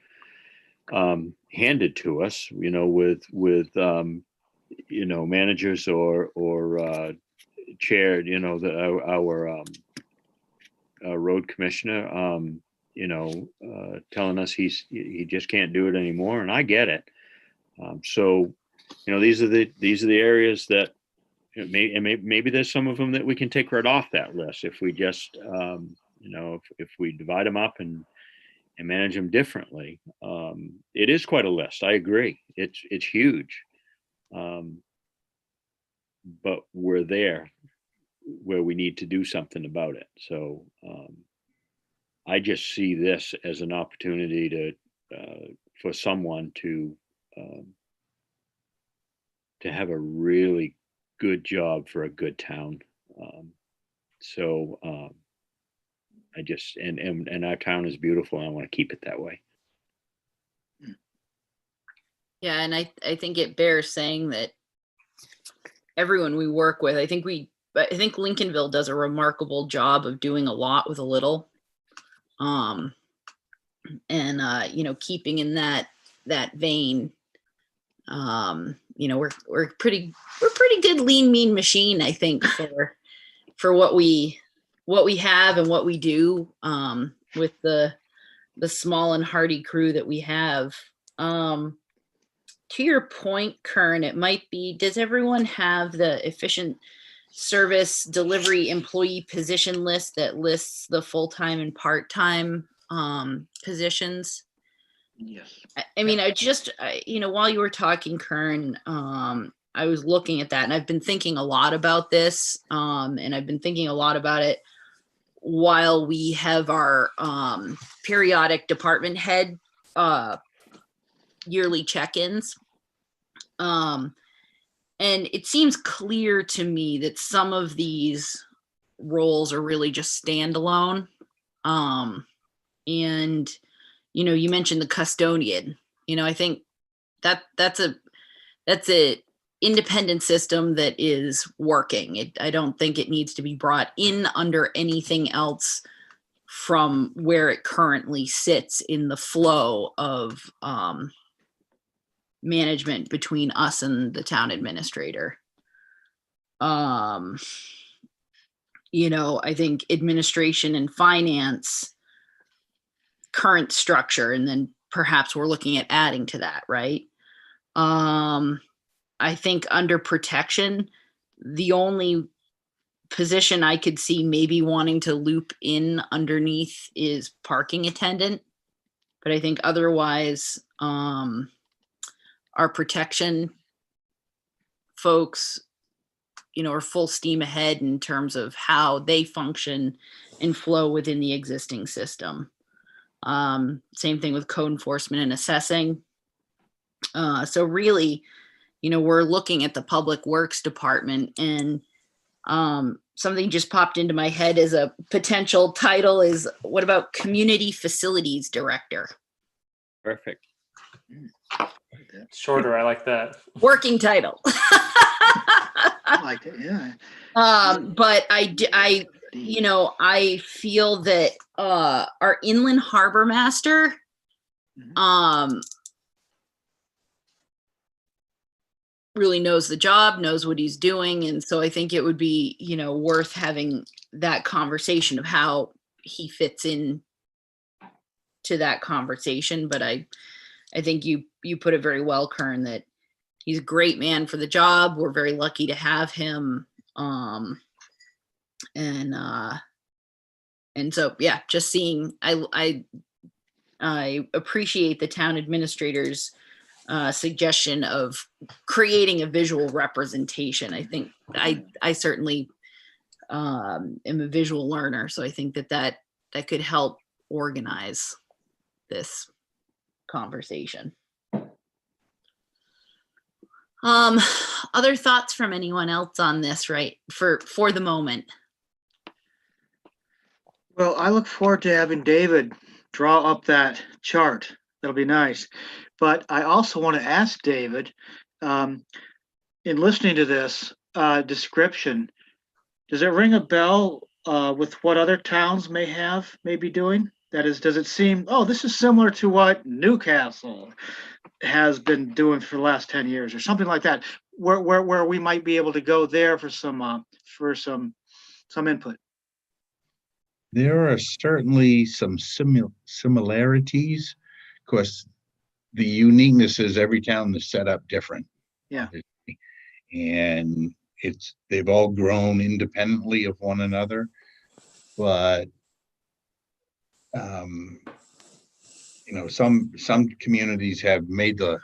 handed to us, with managers or chaired, our road commissioner, telling us he just can't do it anymore, and I get it. So, these are the areas that maybe there's some of them that we can take right off that list if we just, if we divide them up and manage them differently. It is quite a list. I agree. It's huge. But we're there where we need to do something about it. So I just see this as an opportunity for someone to have a really good job for a good town. I just, and our town is beautiful, and I want to keep it that way. Yeah, and I think it bears saying that everyone we work with, I think Lincolnville does a remarkable job of doing a lot with a little. Keeping in that vein, we're pretty good lean mean machine, I think, for what we have and what we do, with the small and hardy crew that we have. To your point, Kern, it might be, does everyone have the efficient service delivery employee position list that lists the full-time and part-time positions? Yes. While you were talking, Kern, I was looking at that, and I've been thinking a lot about this, and I've been thinking a lot about it while we have our periodic department head yearly check-ins. And it seems clear to me that some of these roles are really just standalone. And you mentioned the custodian. I think that's a independent system that is working. I don't think it needs to be brought in under anything else from where it currently sits in the flow of management between us and the town administrator. I think administration and finance, current structure, and then perhaps we're looking at adding to that, right? I think under protection, the only position I could see maybe wanting to loop in underneath is parking attendant. But I think otherwise, our protection folks, are full steam ahead in terms of how they function and flow within the existing system. Same thing with code enforcement and assessing. So really, we're looking at the public works department, and something just popped into my head as a potential title is, what about community facilities director? Perfect. Shorter, I like that. Working title. I like it, yeah. But I feel that our inland harbor master, really knows the job, knows what he's doing. And so I think it would be, worth having that conversation of how he fits in to that conversation. But I think you put it very well, Kern, that he's a great man for the job. We're very lucky to have him. And so, yeah, just seeing, I appreciate the town administrator's suggestion of creating a visual representation. I think I certainly am a visual learner, so I think that could help organize this conversation. Other thoughts from anyone else on this, right? For the moment. Well, I look forward to having David draw up that chart. That'll be nice. But I also want to ask David, in listening to this description, does it ring a bell with what other towns may be doing? That is, does it seem, oh, this is similar to what Newcastle has been doing for the last 10 years or something like that, where we might be able to go there for some input? There are certainly some similarities. Of course, the uniqueness is every town is set up different. Yeah. And they've all grown independently of one another, but some communities have made the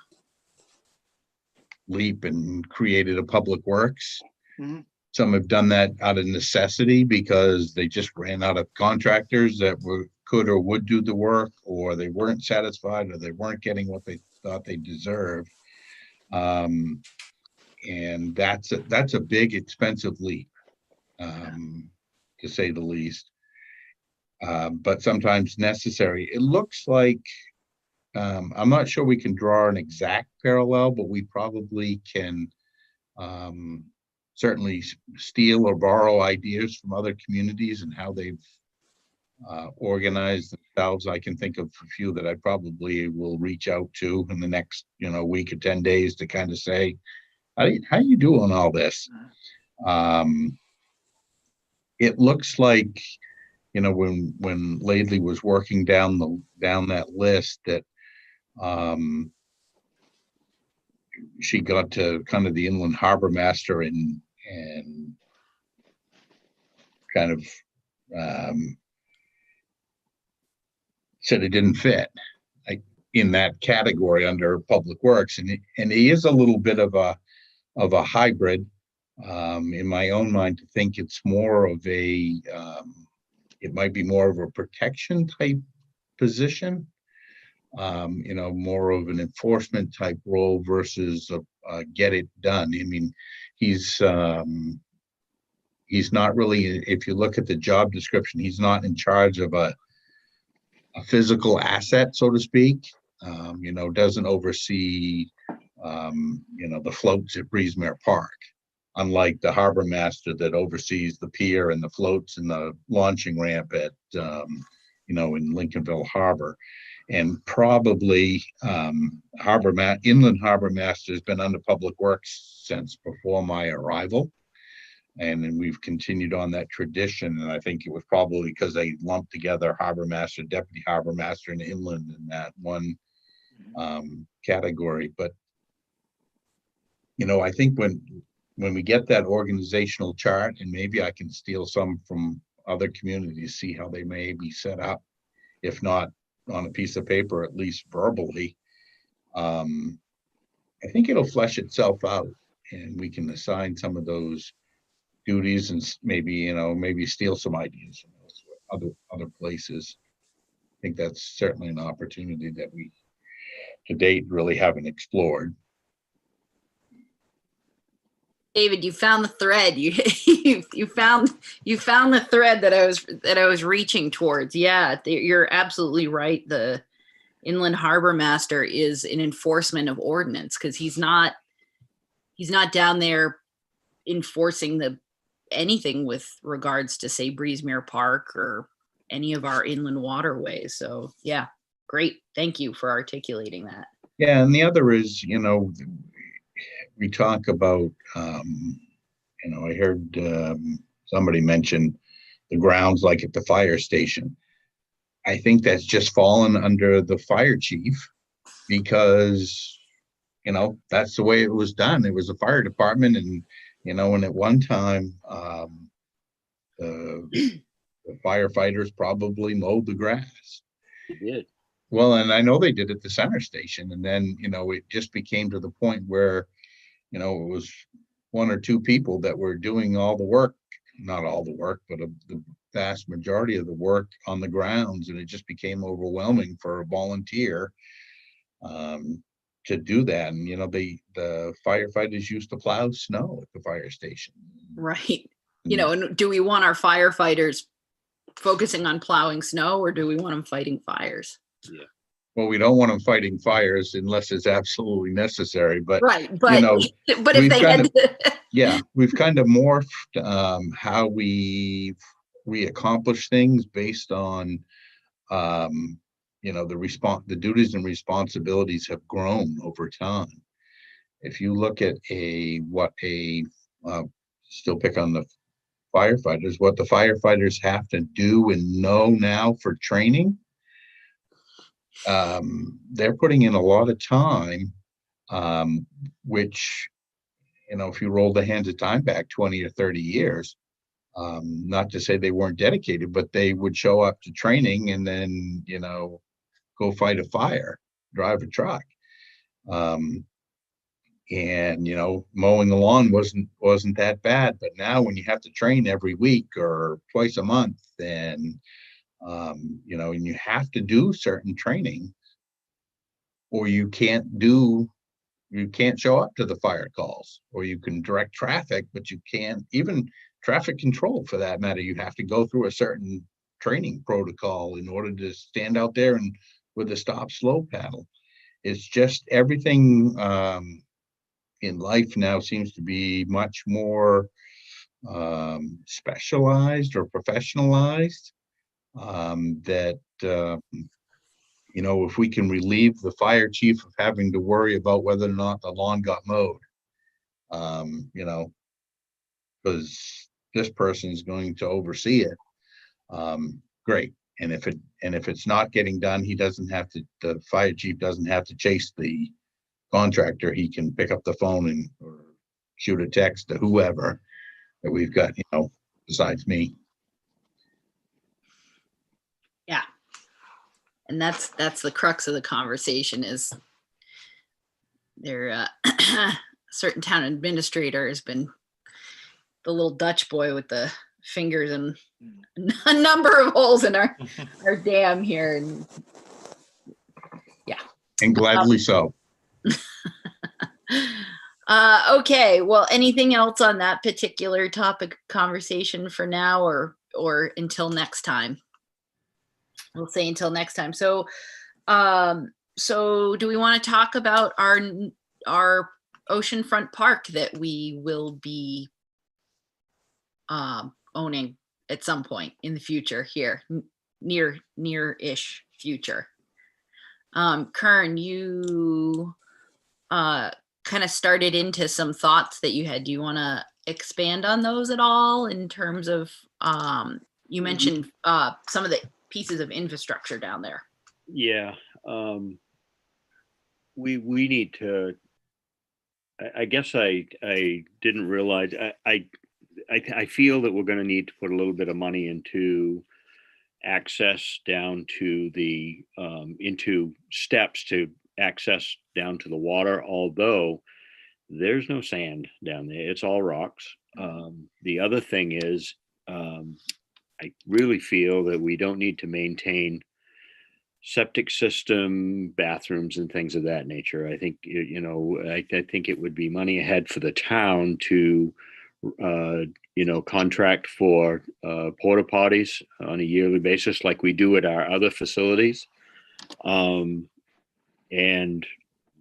leap and created a public works. Mm-hmm. Some have done that out of necessity because they just ran out of contractors that could or would do the work, or they weren't satisfied, or they weren't getting what they thought they deserved. And that's a big, expensive leap, to say the least. But sometimes necessary. It looks like, I'm not sure we can draw an exact parallel, but we probably can certainly steal or borrow ideas from other communities and how they've organized themselves. I can think of a few that I probably will reach out to in the next, week or 10 days to kind of say, how you doing all this? It looks like, when Laidley was working down that list, that she got to kind of the inland harbor master and kind of said it didn't fit in that category under public works, and he is a little bit of a hybrid, in my own mind, to think it's more of a it might be more of a protection type position, more of an enforcement type role versus a get it done. I mean, he's not really, if you look at the job description, he's not in charge of a physical asset, so to speak. Doesn't oversee, the floats at Breezemere Park, unlike the harbor master that oversees the pier and the floats and the launching ramp at, in Lincolnville Harbor. And probably Inland Harbor Master has been under Public Works since before my arrival. And then we've continued on that tradition. And I think it was probably because they lumped together Harbor Master, Deputy Harbor Master, and Inland in that one category. But, I think when we get that organizational chart, and maybe I can steal some from other communities, see how they may be set up, if not on a piece of paper, at least verbally. I think it'll flesh itself out, and we can assign some of those duties and maybe steal some ideas from other places. I think that's certainly an opportunity that we to date really haven't explored. David, you found the thread. You found the thread that I was reaching towards. Yeah, you're absolutely right. The Inland Harbor Master is an enforcement of ordinance, because he's not down there enforcing anything with regards to, say, Breezemere Park or any of our inland waterways. So yeah, great. Thank you for articulating that. Yeah, and the other is, we talk about, I heard somebody mention the grounds like at the fire station. I think that's just fallen under the fire chief because, that's the way it was done. It was a fire department and, and at one time, the firefighters probably mowed the grass. They did. Well, and I know they did at the center station. And then, it just became to the point where, it was one or two people that were doing all the work, not all the work, but the vast majority of the work on the grounds. And it just became overwhelming for a volunteer to do that. And, the firefighters used to plow snow at the fire station. Right. And do we want our firefighters focusing on plowing snow, or do we want them fighting fires? Yeah. Well, we don't want them fighting fires unless it's absolutely necessary, but right. But but if they had we've kind of morphed how we accomplish things based on the duties and responsibilities have grown over time. If you look at still pick on the firefighters, what the firefighters have to do and know now for training, they're putting in a lot of time, which, if you roll the hands of time back 20 or 30 years, not to say they weren't dedicated, but they would show up to training and then, go fight a fire, drive a truck. And, mowing the lawn wasn't that bad. But now when you have to train every week or twice a month, and, and you have to do certain training, or you can't show up to the fire calls, or you can direct traffic, but you can't even traffic control for that matter. You have to go through a certain training protocol in order to stand out there and with a stop slow paddle. It's just everything in life now seems to be much more specialized or professionalized, that if we can relieve the fire chief of having to worry about whether or not the lawn got mowed, because this person is going to oversee it, great. And if it's not getting done, the fire chief doesn't have to chase the contractor. He can pick up the phone or shoot a text to whoever that we've got, besides me. Yeah. And that's the crux of the conversation is there a certain town administrator has been the little Dutch boy with the fingers and a number of holes in our dam here. And yeah. And gladly so. Okay. Well, anything else on that particular topic conversation for now or until next time? We'll say until next time. So do we want to talk about our oceanfront park that we will be owning at some point in the future here, near-ish future? Kern, you kind of started into some thoughts that you had. Do you want to expand on those at all in terms of, you mentioned some of the pieces of infrastructure down there? Yeah. We need to, I guess I didn't realize, I feel that we're going to need to put a little bit of money into access down to the, into steps to access down to the water, although there's no sand down there. It's all rocks. The other thing is, I really feel that we don't need to maintain septic system, bathrooms, and things of that nature. I think, I think it would be money ahead for the town to, contract for porta potties on a yearly basis, like we do at our other facilities. And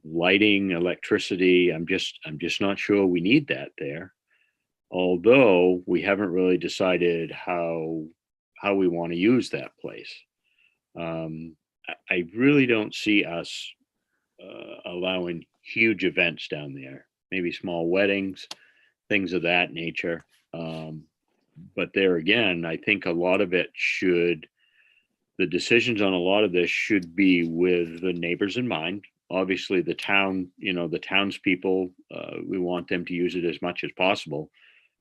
lighting, electricity, I'm just not sure we need that there. Although we haven't really decided how we want to use that place. I really don't see us allowing huge events down there. maybe small weddings, things of that nature. But there again, I think a lot of it the decisions on a lot of this should be with the neighbors in mind. Obviously, the town, the townspeople, we want them to use it as much as possible.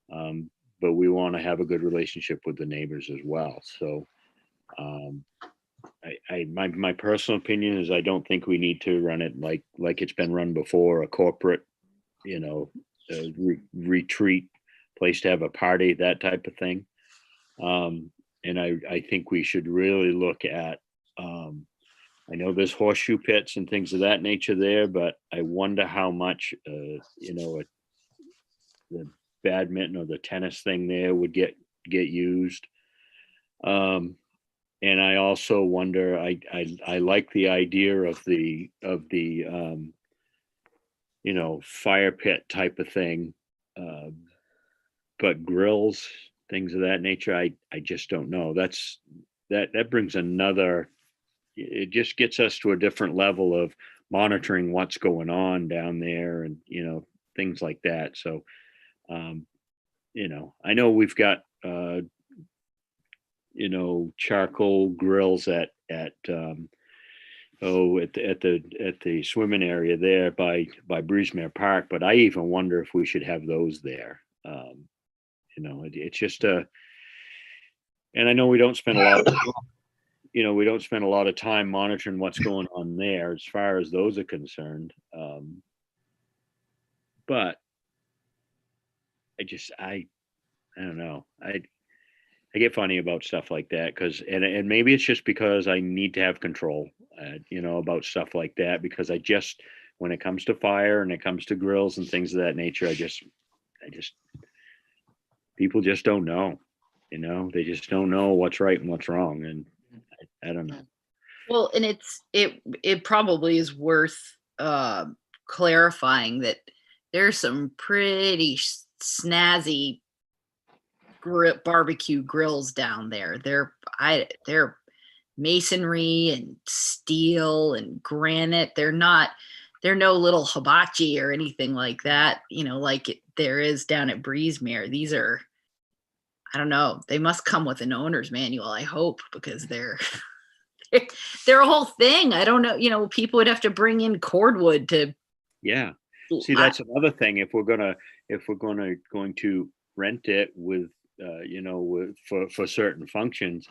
But we want to have a good relationship with the neighbors as well. So, my personal opinion is I don't think we need to run it like it's been run before, a corporate, retreat place to have a party, that type of thing. And I think we should really look at, I know there's horseshoe pits and things of that nature there, but I wonder how much, the badminton or the tennis thing there would get used. And I also wonder, I like the idea of the fire pit type of thing. But grills, things of that nature, I just don't know. That brings it just gets us to a different level of monitoring what's going on down there and, things like that. So, I know we've got, charcoal grills at the swimming area there by Breezemere Park, but I even wonder if we should have those there. It's just and I know we don't spend a lot of we don't spend a lot of time monitoring what's going on there as far as those are concerned. But I don't know. I get funny about stuff like that because, and maybe it's just because I need to have control, about stuff like that, because when it comes to fire and it comes to grills and things of that nature, people just don't know, they just don't know what's right and what's wrong. And I don't know. Well, and it probably is worth clarifying that there's some pretty snazzy barbecue grills down there. They're masonry and steel and granite. They're no little hibachi or anything like that, like there is down at Breezemere. These are, I don't know, they must come with an owner's manual, I hope, because they're they're a whole thing. I don't know, people would have to bring in cordwood to. Yeah. See, that's another thing. If we're going to rent it with, for certain functions,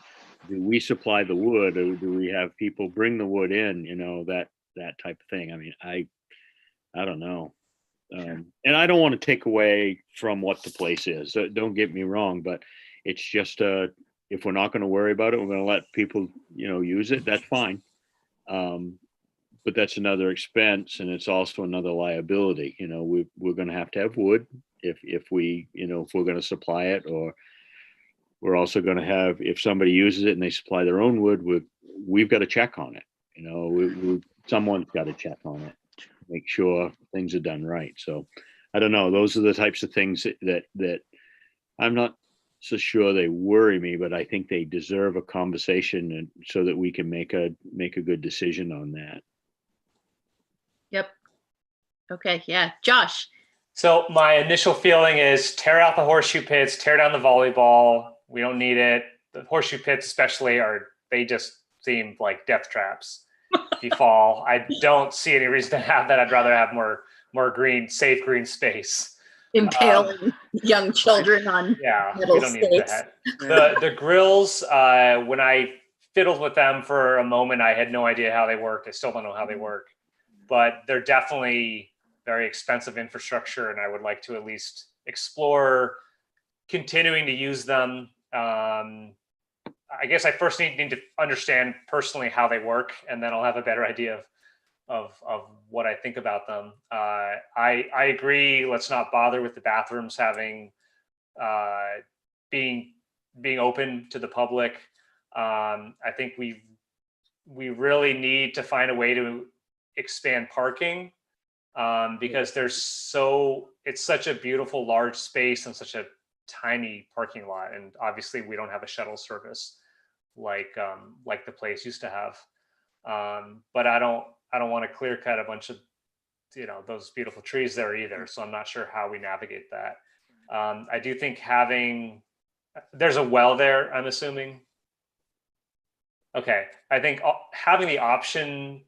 do we supply the wood or do we have people bring the wood in? That type of thing. I mean, I don't know. And I don't want to take away from what the place is. Don't get me wrong, but it's just if we're not going to worry about it, we're going to let people, use it. That's fine. But that's another expense, and it's also another liability. We're going to have wood if we, if we're going to supply it, or we're also going to have, if somebody uses it and they supply their own wood, we've got to check on it. Someone's got to check on it, make sure things are done right. So I don't know. Those are the types of things that I'm not so sure they worry me, but I think they deserve a conversation, and so that we can make a good decision on that. Yep. Okay. Yeah. Josh. So my initial feeling is tear out the horseshoe pits, tear down the volleyball. We don't need it. The horseshoe pits especially they just seem like death traps. If you fall, I don't see any reason to have that. I'd rather have more green, safe green space. Impaling young children on metal stakes. The grills, when I fiddled with them for a moment, I had no idea how they worked. I still don't know how they work, but they're definitely very expensive infrastructure, and I would like to at least explore continuing to use them. I guess I first need to understand personally how they work, and then I'll have a better idea of what I think about them. I agree. Let's not bother with the bathrooms having being open to the public. I think we really need to find a way to expand parking, because it's such a beautiful large space and such a tiny parking lot, and obviously we don't have a shuttle service like the place used to have. But I don't want to clear cut a bunch of those beautiful trees there either. So I'm not sure how we navigate that. I do think there's a well there, I'm assuming. Okay, I think having the option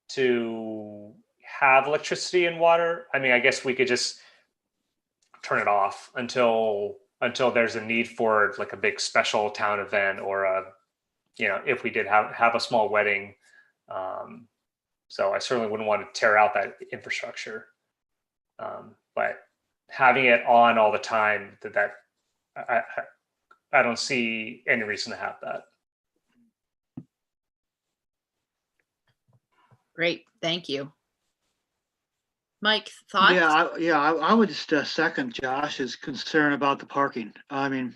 to have electricity and water, I mean, I guess we could just turn it off until there's a need for like a big special town event, or if we did have a small wedding. So I certainly wouldn't want to tear out that infrastructure. But having it on all the time, I don't see any reason to have that. Great, thank you. Mike, thoughts? I would just second Josh's concern about the parking. I mean,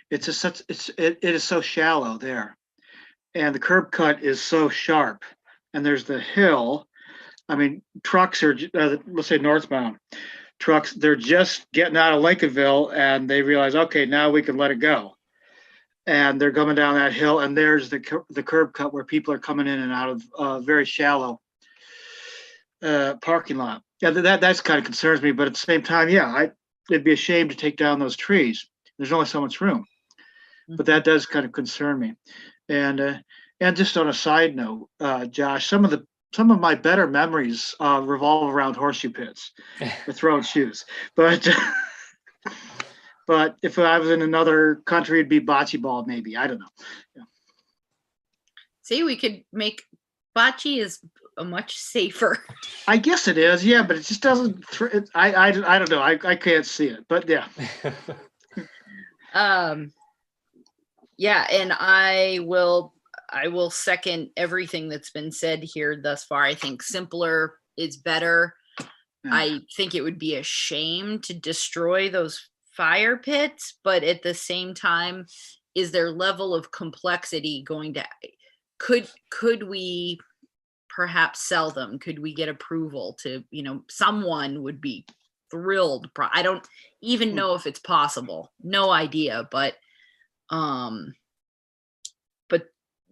it is so shallow there, and the curb cut is so sharp, and there's the hill. I mean, trucks are, let's say northbound trucks, they're just getting out of Lincolnville, and they realize, okay, now we can let it go. And they're coming down that hill, and there's the curb cut where people are coming in and out of a very shallow parking lot. Yeah, that's kind of concerns me, but at the same time, it'd be a shame to take down those trees. There's only so much room, but that does kind of concern me. And just on a side note, Josh, some of my better memories revolve around horseshoe pits or throwing shoes, but. But if I was in another country, it'd be bocce ball, maybe. I don't know. Yeah. See, we could make bocce is a much safer. I guess it is, yeah, but it just doesn't. I don't know. I can't see it, but yeah. Yeah, and I will second everything that's been said here thus far. I think simpler is better. Yeah. I think it would be a shame to destroy those fire pits, but at the same time, is their level of complexity going to, could we perhaps sell them? Could we get approval to, someone would be thrilled. I don't even know if it's possible. No idea, but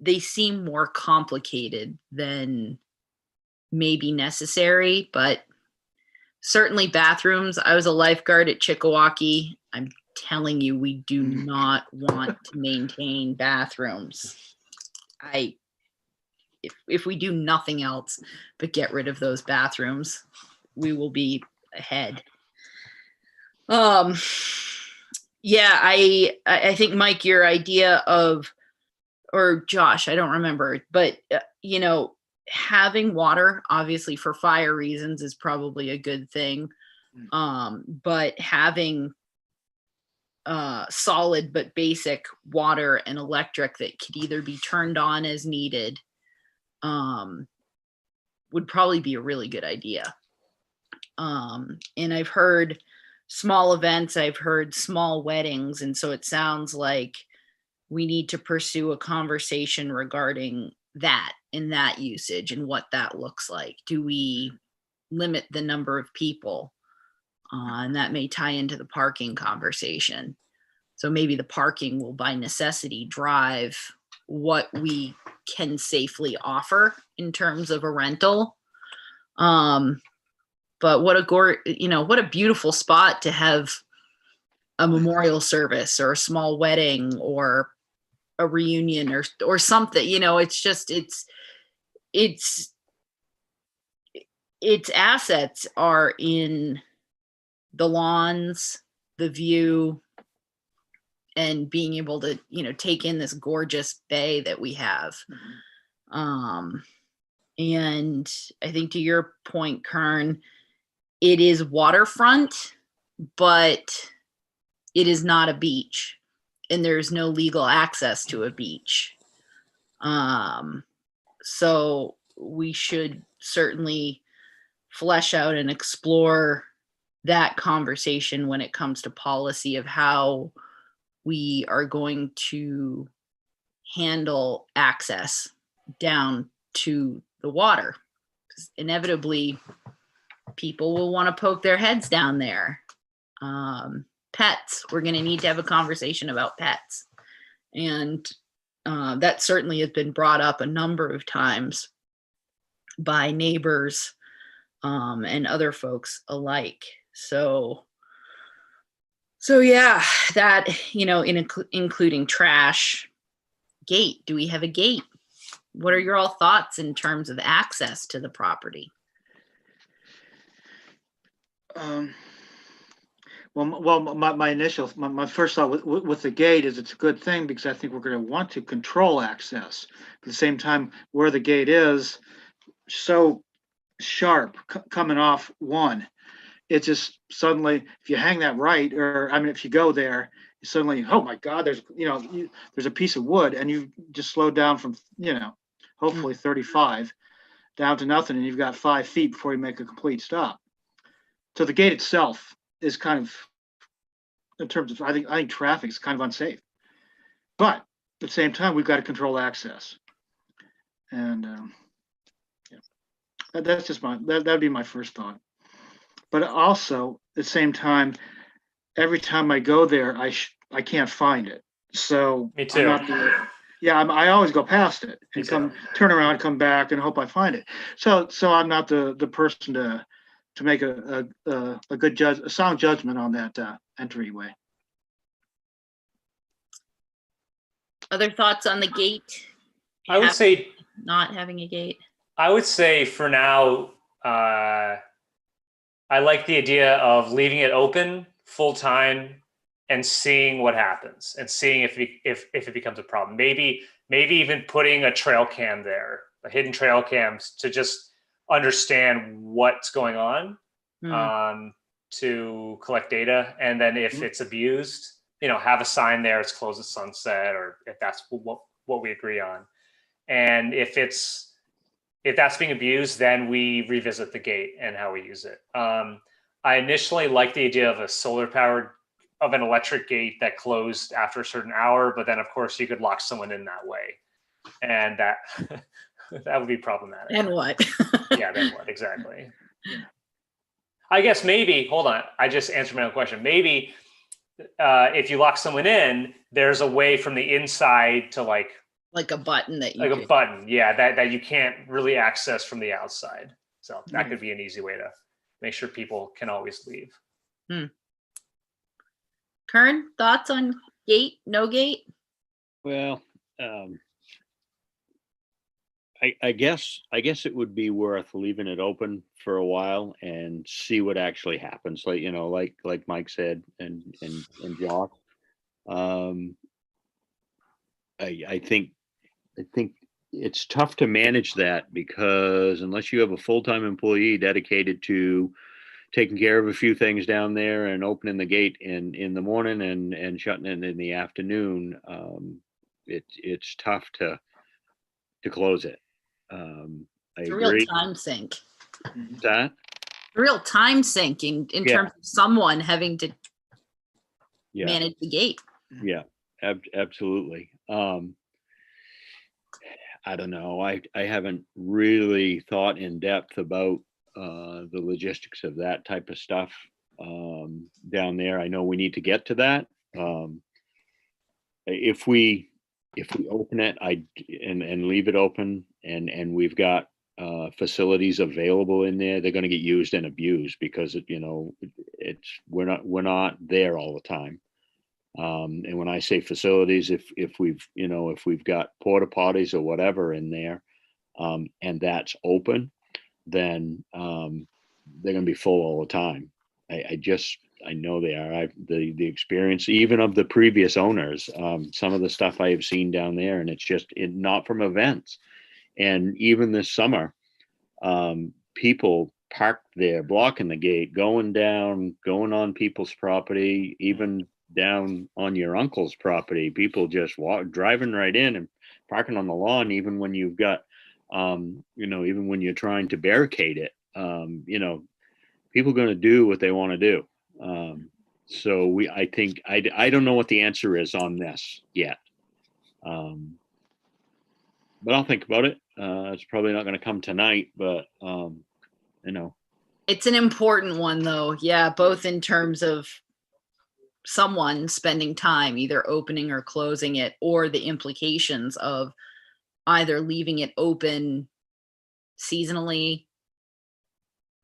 they seem more complicated than maybe necessary, but certainly bathrooms. I was a lifeguard at Chickawaukee. I'm telling you, we do not want to maintain bathrooms. If we do nothing else but get rid of those bathrooms, we will be ahead. Yeah, I think, Mike, your idea of, or Josh, I don't remember, but having water, obviously for fire reasons, is probably a good thing. But having solid but basic water and electric that could either be turned on as needed would probably be a really good idea. And I've heard small events, I've heard small weddings, and so it sounds like we need to pursue a conversation regarding that and that usage and what that looks like. Do we limit the number of people? And that may tie into the parking conversation. So maybe the parking will by necessity drive what we can safely offer in terms of a rental. But what a beautiful spot to have a memorial service or a small wedding or a reunion or something. Its assets are in the lawns, the view, and being able to take in this gorgeous bay that we have. And I think, to your point, Kern, it is waterfront, but it is not a beach, and there's no legal access to a beach. So we should certainly flesh out and explore that conversation when it comes to policy of how we are going to handle access down to the water. 'Cause inevitably, people will want to poke their heads down there. Pets, we're going to need to have a conversation about pets. And that certainly has been brought up a number of times by neighbors and other folks alike. So yeah, that, including trash, gate. Do we have a gate? What are your all thoughts in terms of access to the property? Well, my first thought with the gate is it's a good thing because I think we're going to want to control access. At the same time, where the gate is so sharp coming off one, it just suddenly, if you hang that right, or I mean, if you go there, you suddenly, oh my God, there's there's a piece of wood, and you just slowed down from hopefully 35 down to nothing, and you've got 5 feet before you make a complete stop. So the gate itself is kind of, in terms of, I think traffic is kind of unsafe. But at the same time, we've got to control access, and that's just that'd be my first thought. But also at the same time, every time I go there, I can't find it. So Me too. I always go past it and turn around, come back, and hope I find it. So I'm not the person to make a sound judgment on that entryway. Other thoughts on the gate? I would say Not having a gate. I would say for now, I like the idea of leaving it open full time and seeing what happens and seeing if it becomes a problem. Maybe even putting a trail cam there, a hidden trail cams, to just understand what's going on, to collect data. And then if it's abused, have a sign there, it's closed at sunset, or if that's what we agree on. And if that's being abused, then we revisit the gate and how we use it. I initially liked the idea of an electric gate that closed after a certain hour, but then of course you could lock someone in that way, and that that would be problematic. And what? Yeah, then what? Exactly. I guess maybe, hold on, I just answered my own question. Maybe if you lock someone in, there's a way from the inside to like a button that you a button, yeah, that you can't really access from the outside. So that could be an easy way to make sure people can always leave. Kern, thoughts on gate, no gate? Well, I guess it would be worth leaving it open for a while and see what actually happens. Like Mike said, and Jock. I think it's tough to manage that, because unless you have a full-time employee dedicated to taking care of a few things down there and opening the gate in the morning and shutting it in the afternoon, it's tough to close it. It's a real time sink. That A real time sink in terms of someone having to manage the gate. Yeah, absolutely. I don't know. I haven't really thought in depth about the logistics of that type of stuff down there. I know we need to get to that. If we open it, and leave it open, and we've got facilities available in there, they're going to get used and abused, because we're not there all the time. And when I say facilities, if we've got porta potties or whatever in there, and that's open, then they're going to be full all the time. I know they are. The experience, even of the previous owners, some of the stuff I have seen down there, and it's just not from events. And even this summer, people parked there, blocking the gate, going on people's property, even down on your uncle's property. People just driving right in and parking on the lawn, even when you've got, even when you're trying to barricade it. People are going to do what they want to do. So I think I don't know what the answer is on this yet. But I'll think about it. It's probably not going to come tonight, but it's an important one though. Yeah. Both in terms of someone spending time either opening or closing it, or the implications of either leaving it open seasonally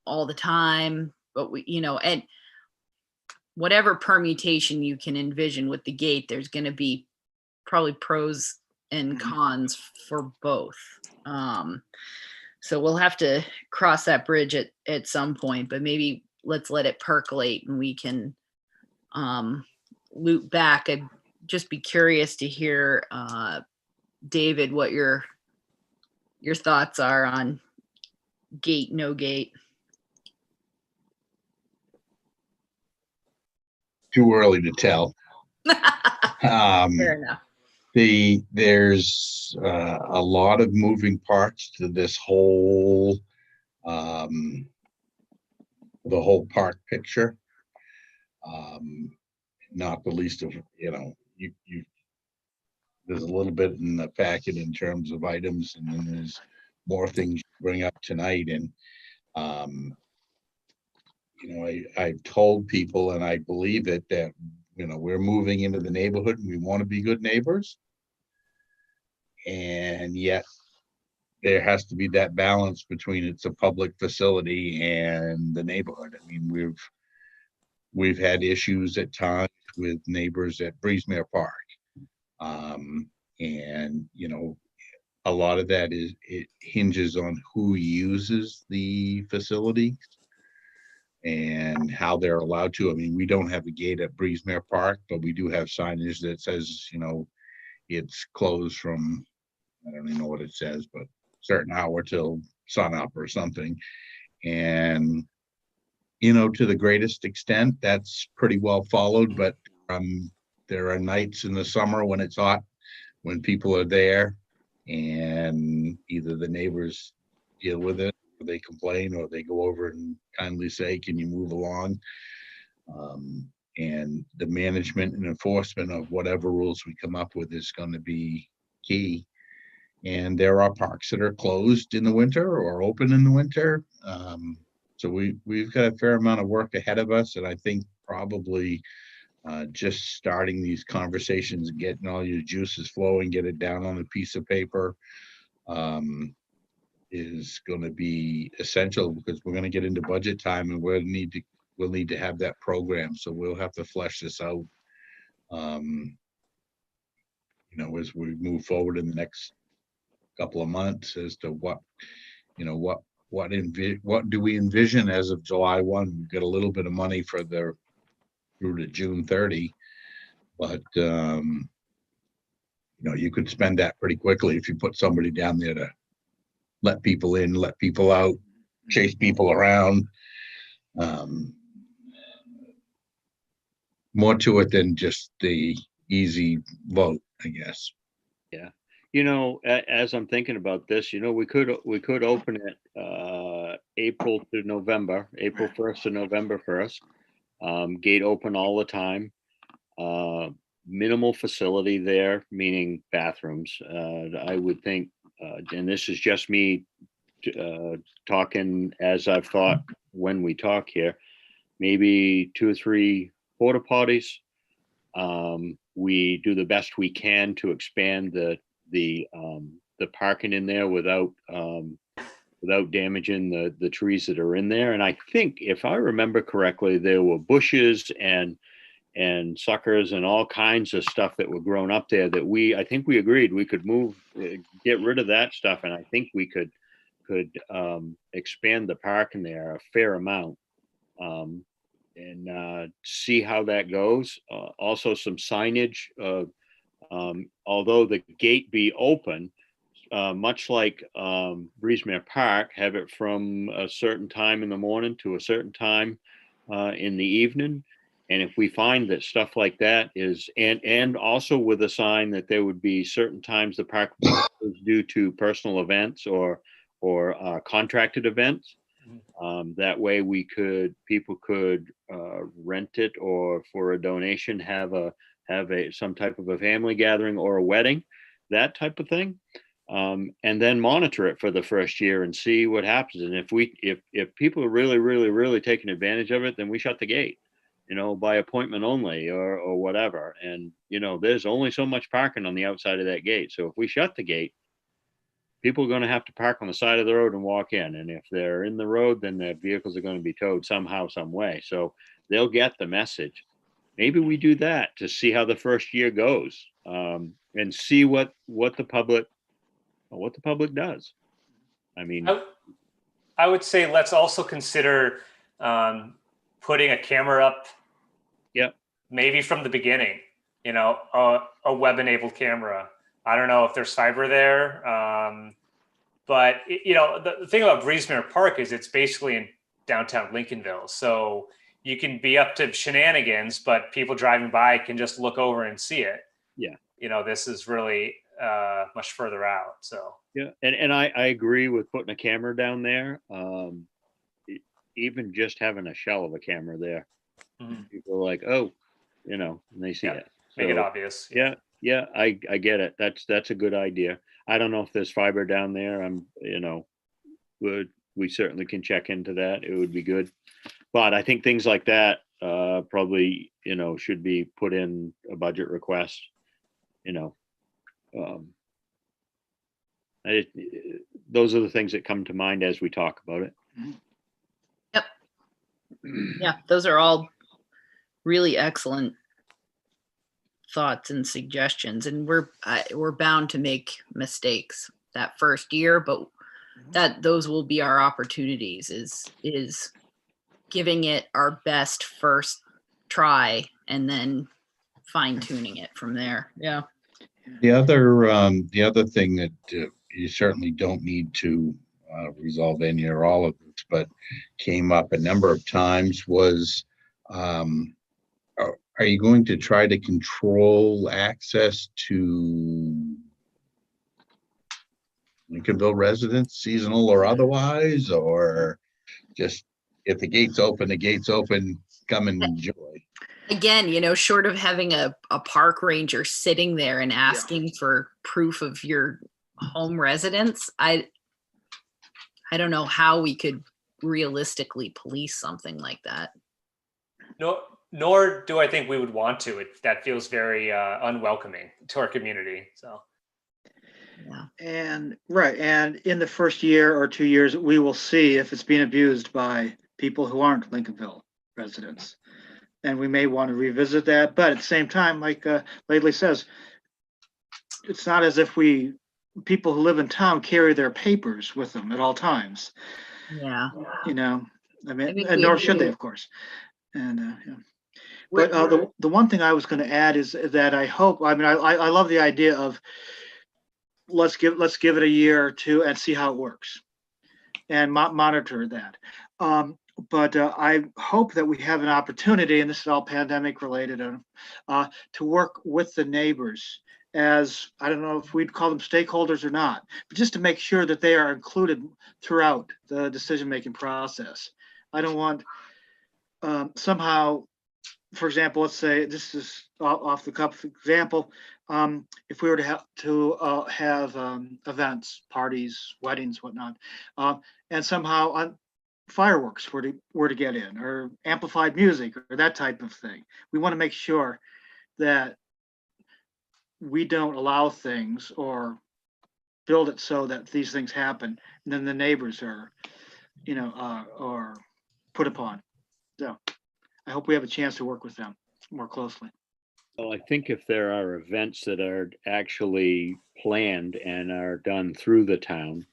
all the time, but we, and whatever permutation you can envision with the gate, there's going to be probably pros and cons for both. So we'll have to cross that bridge at some point, but maybe let's let it percolate and we can loop back. I'd just be curious to hear, David, what your thoughts are on gate, no gate. Too early to tell. Fair enough. There's a lot of moving parts to this whole the whole park picture. Not the least of, you there's a little bit in the packet in terms of items, and then there's more things you bring up tonight. And I've told people, and I believe it, that we're moving into the neighborhood and we want to be good neighbors. And yet there has to be that balance between it's a public facility and the neighborhood. I mean, we've had issues at times with neighbors at Breezemere Park. And a lot of that it hinges on who uses the facility and how they're allowed to. I mean, we don't have a gate at Breezemere Park, but we do have signage that says, it's closed from, I don't even know what it says, but certain hour till sun up or something. And, to the greatest extent, that's pretty well followed, but there are nights in the summer when it's hot, when people are there, and either the neighbors deal with it, or they complain, or they go over and kindly say, can you move along? And the management and enforcement of whatever rules we come up with is going to be key. And there are parks that are closed in the winter or open in the winter. So we've got a fair amount of work ahead of us. And I think probably just starting these conversations and getting all your juices flowing, get it down on a piece of paper, is going to be essential, because we're going to get into budget time and we'll need to have that program. So we'll have to flesh this out, as we move forward in the next couple of months as to what do we envision as of July 1. We've got a little bit of money for through to June 30, but you could spend that pretty quickly if you put somebody down there to let people in, let people out, chase people around. More to it than just the easy vote, I guess. Yeah. As I'm thinking about this, we could open it April 1st to November 1st. Gate open all the time. Minimal facility there, meaning bathrooms. I would think, and this is just me talking as I've thought when we talk here, maybe 2 or 3 porta potties. We do the best we can to expand the parking in there without damaging the trees that are in there. And I think, if I remember correctly, there were bushes and suckers and all kinds of stuff that were grown up there that I think we agreed we could get rid of that stuff. And I think we could expand the parking there a fair amount. And see how that goes. Also some signage, although the gate be open, much like Breezemere Park, have it from a certain time in the morning to a certain time in the evening. And if we find that stuff like that is, and also with a sign that there would be certain times the park would be closed due to personal events or contracted events. That way people could rent it, or for a donation have some type of a family gathering or a wedding, that type of thing, and then monitor it for the first year and see what happens. And if people are really taking advantage of it, then we shut the gate, by appointment only or whatever. And there's only so much parking on the outside of that gate. So if we shut the gate, people are going to have to park on the side of the road and walk in. And if they're in the road, then their vehicles are going to be towed somehow, some way. So they'll get the message. Maybe we do that to see how the first year goes, and see what the public does. I mean, I would say let's also consider putting a camera up. Yep. Maybe from the beginning, a web-enabled camera. I don't know if there's fiber there, but the thing about Breezemere Park is it's basically in downtown Lincolnville, so you can be up to shenanigans, but people driving by can just look over and see it. Yeah. This is really much further out. So yeah, and I agree with putting a camera down there. Even just having a shell of a camera there, people are like, oh, and they see it. Make it obvious. Yeah, I get it. That's a good idea. I don't know if there's fiber down there. We certainly can check into that. It would be good. But I think things like that probably, should be put in a budget request. Those are the things that come to mind as we talk about it. Yep. Yeah, those are all really excellent thoughts and suggestions, and we're bound to make mistakes that first year, but those will be our opportunities, is giving it our best first try and then fine tuning it from there. Yeah. The other thing that you certainly don't need to resolve any or all of this, but came up a number of times was, are you going to try to control access to Lincolnville residents, seasonal or otherwise, or just if the gate's open, come and enjoy? Again, short of having a park ranger sitting there and asking for proof of your home residence, I don't know how we could realistically police something like that. No, nor do I think we would want to. That feels very unwelcoming to our community. So. Yeah. And in the first year or 2 years, we will see if it's being abused by people who aren't Lincolnville residents. And we may want to revisit that. But at the same time, like Laidley says, it's not as if people who live in town carry their papers with them at all times. Yeah. I mean, and nor should they, of course. And yeah. But the one thing I was going to add is that I hope, I love the idea of let's give it a year or two and see how it works and monitor that. But I hope that we have an opportunity, and this is all pandemic related, to work with the neighbors as, I don't know if we'd call them stakeholders or not, but just to make sure that they are included throughout the decision-making process. I don't want somehow, for example, let's say, this is off the cuff example, if we were to have events, parties, weddings, whatnot, and somehow fireworks were to get in, or amplified music, or that type of thing, we want to make sure that we don't allow things or build it so that these things happen, and then the neighbors are, or put upon. So I hope we have a chance to work with them more closely. Well, I think if there are events that are actually planned and are done through the town,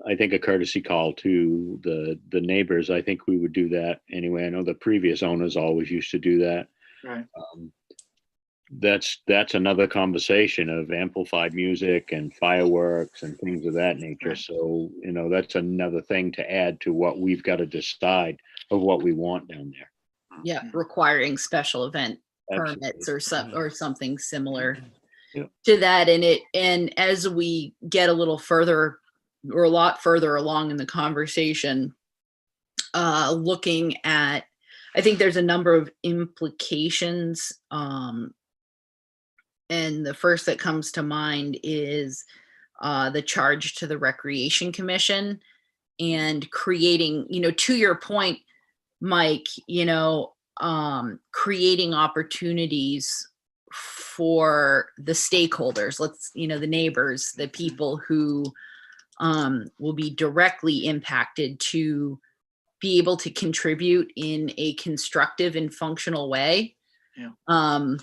I think a courtesy call to the neighbors, I think we would do that anyway. I know the previous owners always used to do that. Right. That's another conversation of amplified music and fireworks and things of that nature. Right. So, that's another thing to add to what we've got to decide of what we want down there. Yeah, requiring special event permits Absolutely. or something similar Yeah. to that. And as we get a little further or a lot further along in the conversation, looking at, I think there's a number of implications. And the first that comes to mind is the charge to the Recreation Commission and creating, to your point, Mike, creating opportunities for the stakeholders, the neighbors, the people who will be directly impacted, to be able to contribute in a constructive and functional way. Yeah.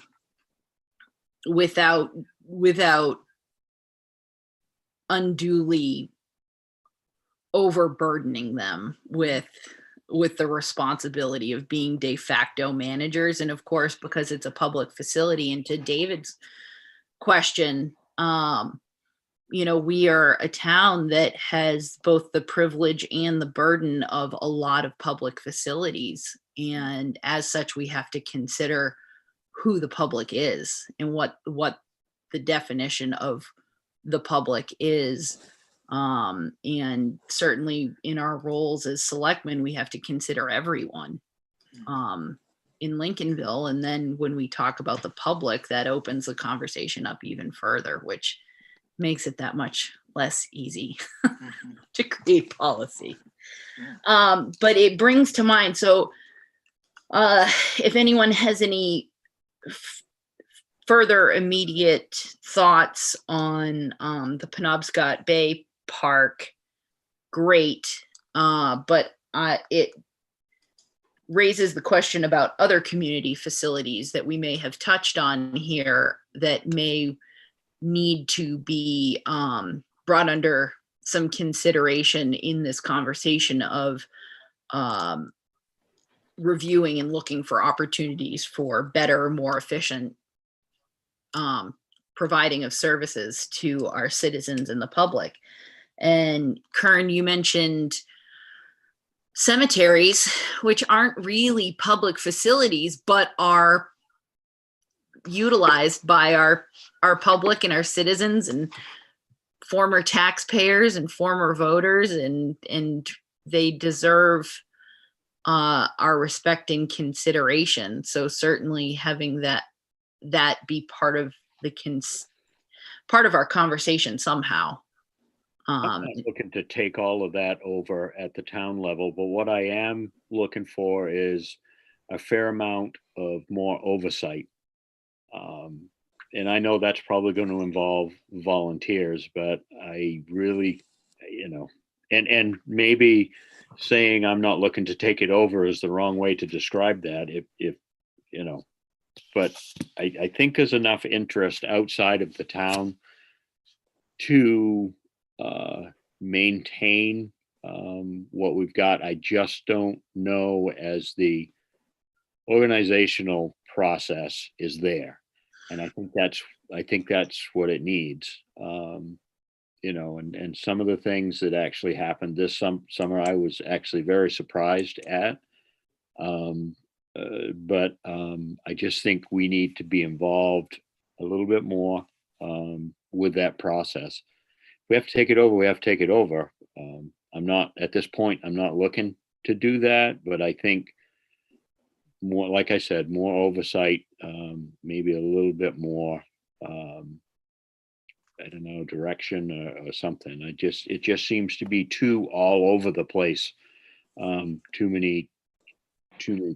Without unduly overburdening them with the responsibility of being de facto managers. And of course, because it's a public facility, and to David's question, we are a town that has both the privilege and the burden of a lot of public facilities. And as such, we have to consider who the public is and what the definition of the public is. And certainly in our roles as selectmen, we have to consider everyone in Lincolnville. And then when we talk about the public, that opens the conversation up even further, which makes it that much less easy to create policy. But it brings to mind, so if anyone has any further immediate thoughts on the Penobscot Bay Park, great. But it raises the question about other community facilities that we may have touched on here that may need to be brought under some consideration in this conversation of reviewing and looking for opportunities for better, more efficient providing of services to our citizens and the public. And Kern, you mentioned cemeteries, which aren't really public facilities, but are utilized by our public and our citizens and former taxpayers and former voters, and they deserve our respect and consideration. So certainly having that be part of part of our conversation somehow. I'm not looking to take all of that over at the town level, but what I am looking for is a fair amount of more oversight. And I know that's probably going to involve volunteers, but I really, and maybe saying I'm not looking to take it over is the wrong way to describe that. If but I think there's enough interest outside of the town to maintain what we've got. I just don't know as the organizational process is there, and I think that's what it needs. And some of the things that actually happened this summer, I was actually very surprised at. But I just think we need to be involved a little bit more with that process. If we have to take it over, we have to take it over. I'm not at this point, I'm not looking to do that, but I think more, like I said, more oversight, maybe a little bit more, I don't know, direction or something. It just seems to be too all over the place. Too many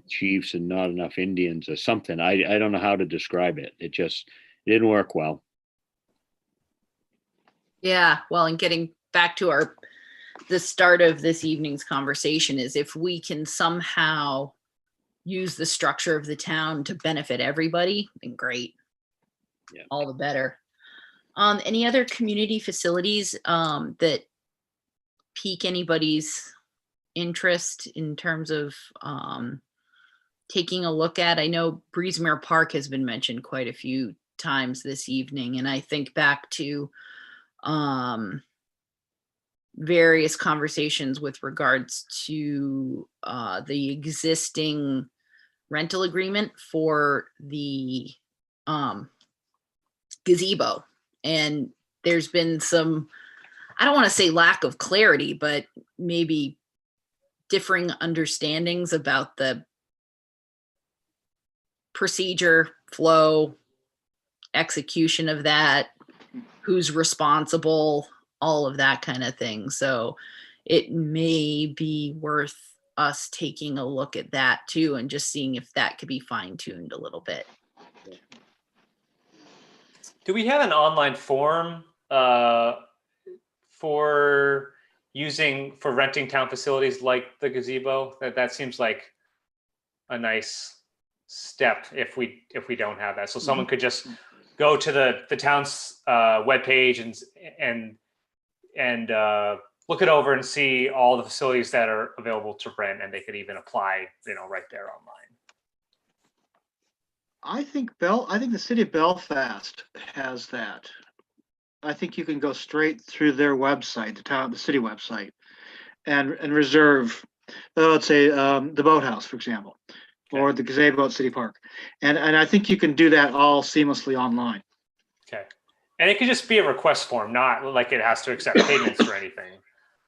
chiefs and not enough Indians or something. I don't know how to describe it. It didn't work well. Yeah, well, and getting back to the start of this evening's conversation is if we can somehow use the structure of the town to benefit everybody, then great. Yeah. All the better. Any other community facilities that pique anybody's interest in terms of taking a look at? I know Breesemere Park has been mentioned quite a few times this evening, and I think back to various conversations with regards to the existing rental agreement for the gazebo. And there's been some, I don't want to say lack of clarity, but maybe differing understandings about the procedure, flow, execution of that, who's responsible, all of that kind of thing. So it may be worth us taking a look at that too, and just seeing if that could be fine-tuned a little bit. Do we have an online form for renting town facilities like the gazebo? That seems like a nice step if we don't have that. So someone could just go to the town's webpage and look it over and see all the facilities that are available to rent, and they could even apply, right there online. I think the city of Belfast has that. I think you can go straight through their website, the city website, and reserve, let's say, the boathouse, for example, or the gazebo at City Park. And I think you can do that all seamlessly online. Okay. And it could just be a request form, not like it has to accept payments or anything.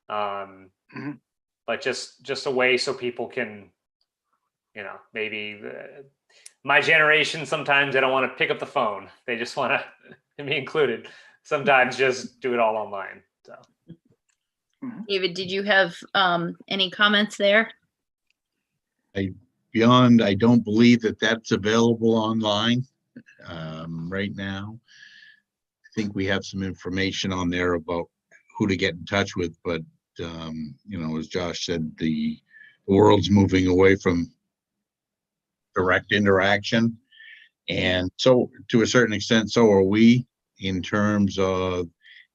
But just a way so people can, maybe my generation, sometimes they don't want to pick up the phone. They just want to be included. Sometimes just do it all online. So, David, did you have any comments there? I don't believe that that's available online right now. I think we have some information on there about who to get in touch with, but as Josh said, the world's moving away from direct interaction, and so to a certain extent, so are we, in terms of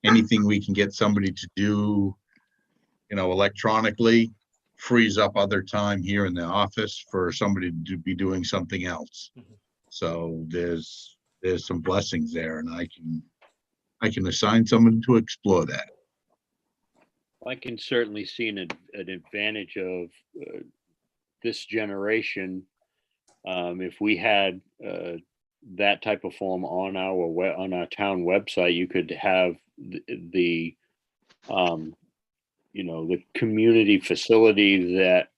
anything we can get somebody to do, electronically, frees up other time here in the office for somebody to be doing something else. So there's some blessings there, and I can assign someone to explore that. I can certainly see an advantage of this generation. If we had that type of form on our town website, you could have the community facility that,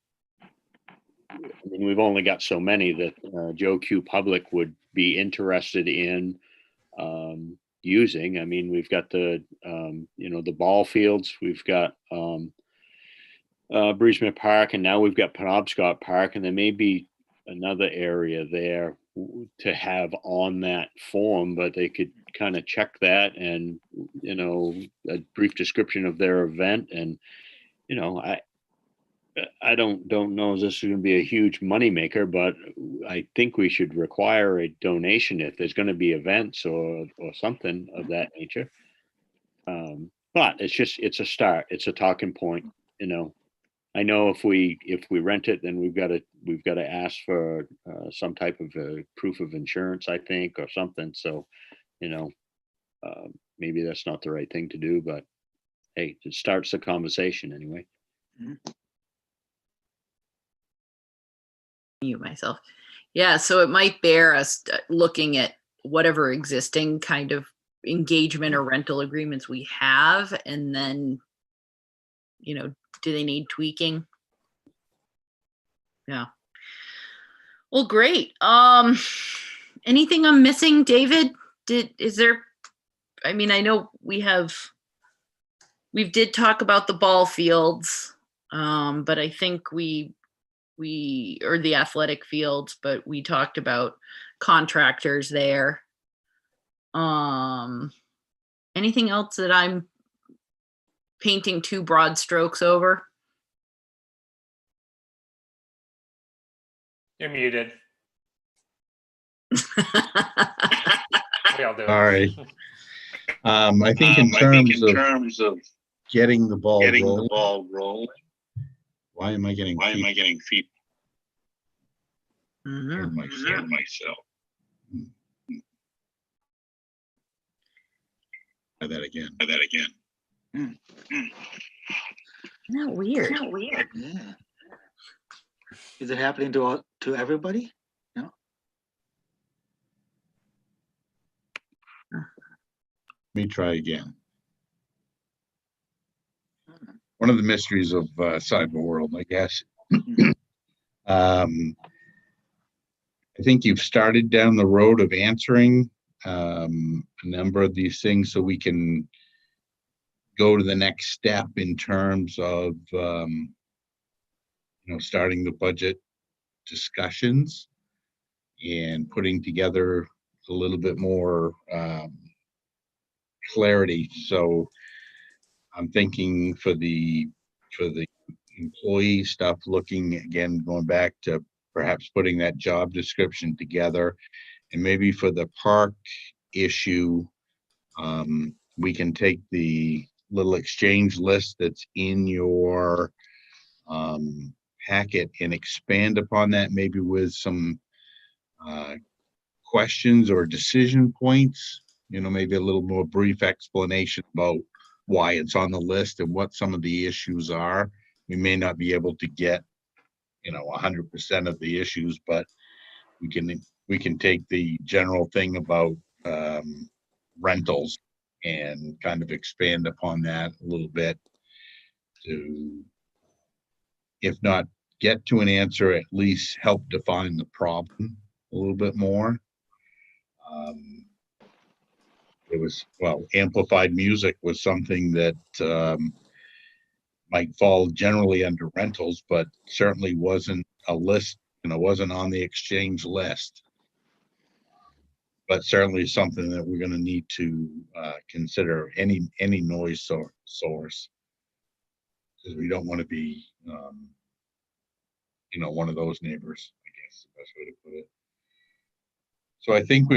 we've only got so many that Joe Q Public would be interested in using. We've got the ball fields, we've got Breesmere Park, and now we've got Penobscot Park, and there may be another area there to have on that form, but they could kind of check that and, a brief description of their event. And, I don't know if this is going to be a huge moneymaker, but I think we should require a donation if there's going to be events or something of that nature. But it's a start. It's a talking point. I know if we rent it, then we've got to ask for some type of proof of insurance, I think, or something. So, maybe that's not the right thing to do, but hey, it starts the conversation anyway. Myself. Yeah, so it might bear us looking at whatever existing kind of engagement or rental agreements we have, and then, do they need tweaking? Yeah. Well, great. Anything I'm missing, David? I know we did talk about the ball fields, but I think or the athletic fields, but we talked about contractors there. Anything else that I'm painting too broad strokes over? you're muted. We all do it. All right. I think in terms of getting the ball rolling. Why am I getting feedback? Mhm. Myself. Try that again. Isn't that weird? Yeah. Is it happening to everybody? No. Let me try again. One of the mysteries of cyber world, I guess. I think you've started down the road of answering a number of these things, so we can go to the next step in terms of starting the budget discussions and putting together a little bit more clarity. So I'm thinking for the employee stuff, looking again, going back to perhaps putting that job description together, and maybe for the park issue, we can take the little exchange list that's in your packet and expand upon that, maybe with some questions or decision points, maybe a little more brief explanation about why it's on the list and what some of the issues are. We may not be able to get 100% of the issues, but we can take the general thing about rentals and kind of expand upon that a little bit to, if not get to an answer, at least help define the problem a little bit more. Amplified music was something that might fall generally under rentals, but certainly wasn't a list, wasn't on the exchange list. But certainly something that we're going to need to consider, any noise source, because we don't want to be, one of those neighbors, I guess is the best way to put it. So I think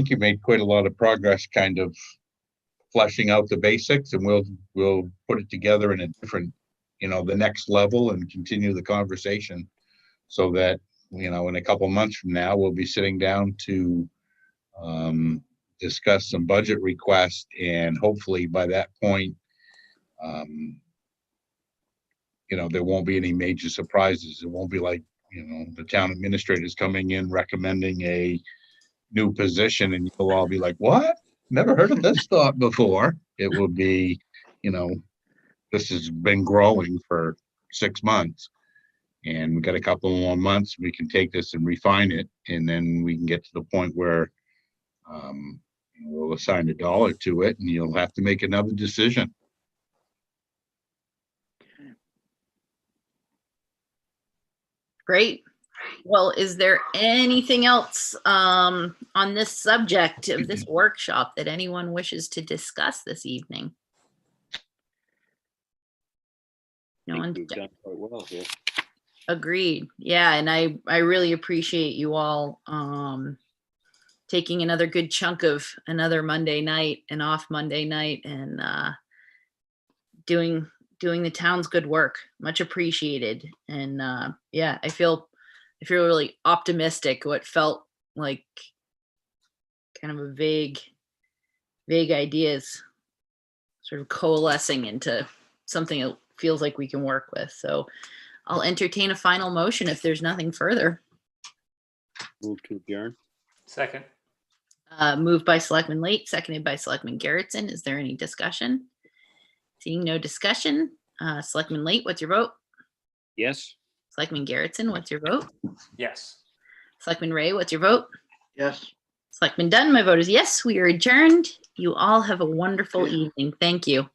you made quite a lot of progress, kind of fleshing out the basics, and we'll put it together in a different, the next level, and continue the conversation, so that in a couple months from now we'll be sitting down to discuss some budget requests, and hopefully by that point there won't be any major surprises. It won't be like the town administrators coming in recommending a new position and you'll all be like, what? Never heard of this thought before. It will be, this has been growing for 6 months, and we've got a couple more months. We can take this and refine it, and then we can get to the point where we'll assign $1 to it, and you'll have to make another decision. Great. Well, is there anything else on this subject of this workshop that anyone wishes to discuss this evening? No one. We've done quite well here. Agreed. Yeah, and I really appreciate you all taking another good chunk of another Monday night and off Monday night, and doing the town's good work. Much appreciated. And yeah, I feel really optimistic. What felt like kind of a vague ideas sort of coalescing into something that feels like we can work with. So I'll entertain a final motion if there's nothing further. Move to adjourn. Second. Moved by Selectman Late, seconded by Selectman Garrettson. Is there any discussion? Seeing no discussion, Selectman Late, what's your vote? Yes. Selectman Garrettson, what's your vote? Yes. Selectman Ray, what's your vote? Yes. Selectman Dunn, my vote is yes. We are adjourned. You all have a wonderful evening. Thank you.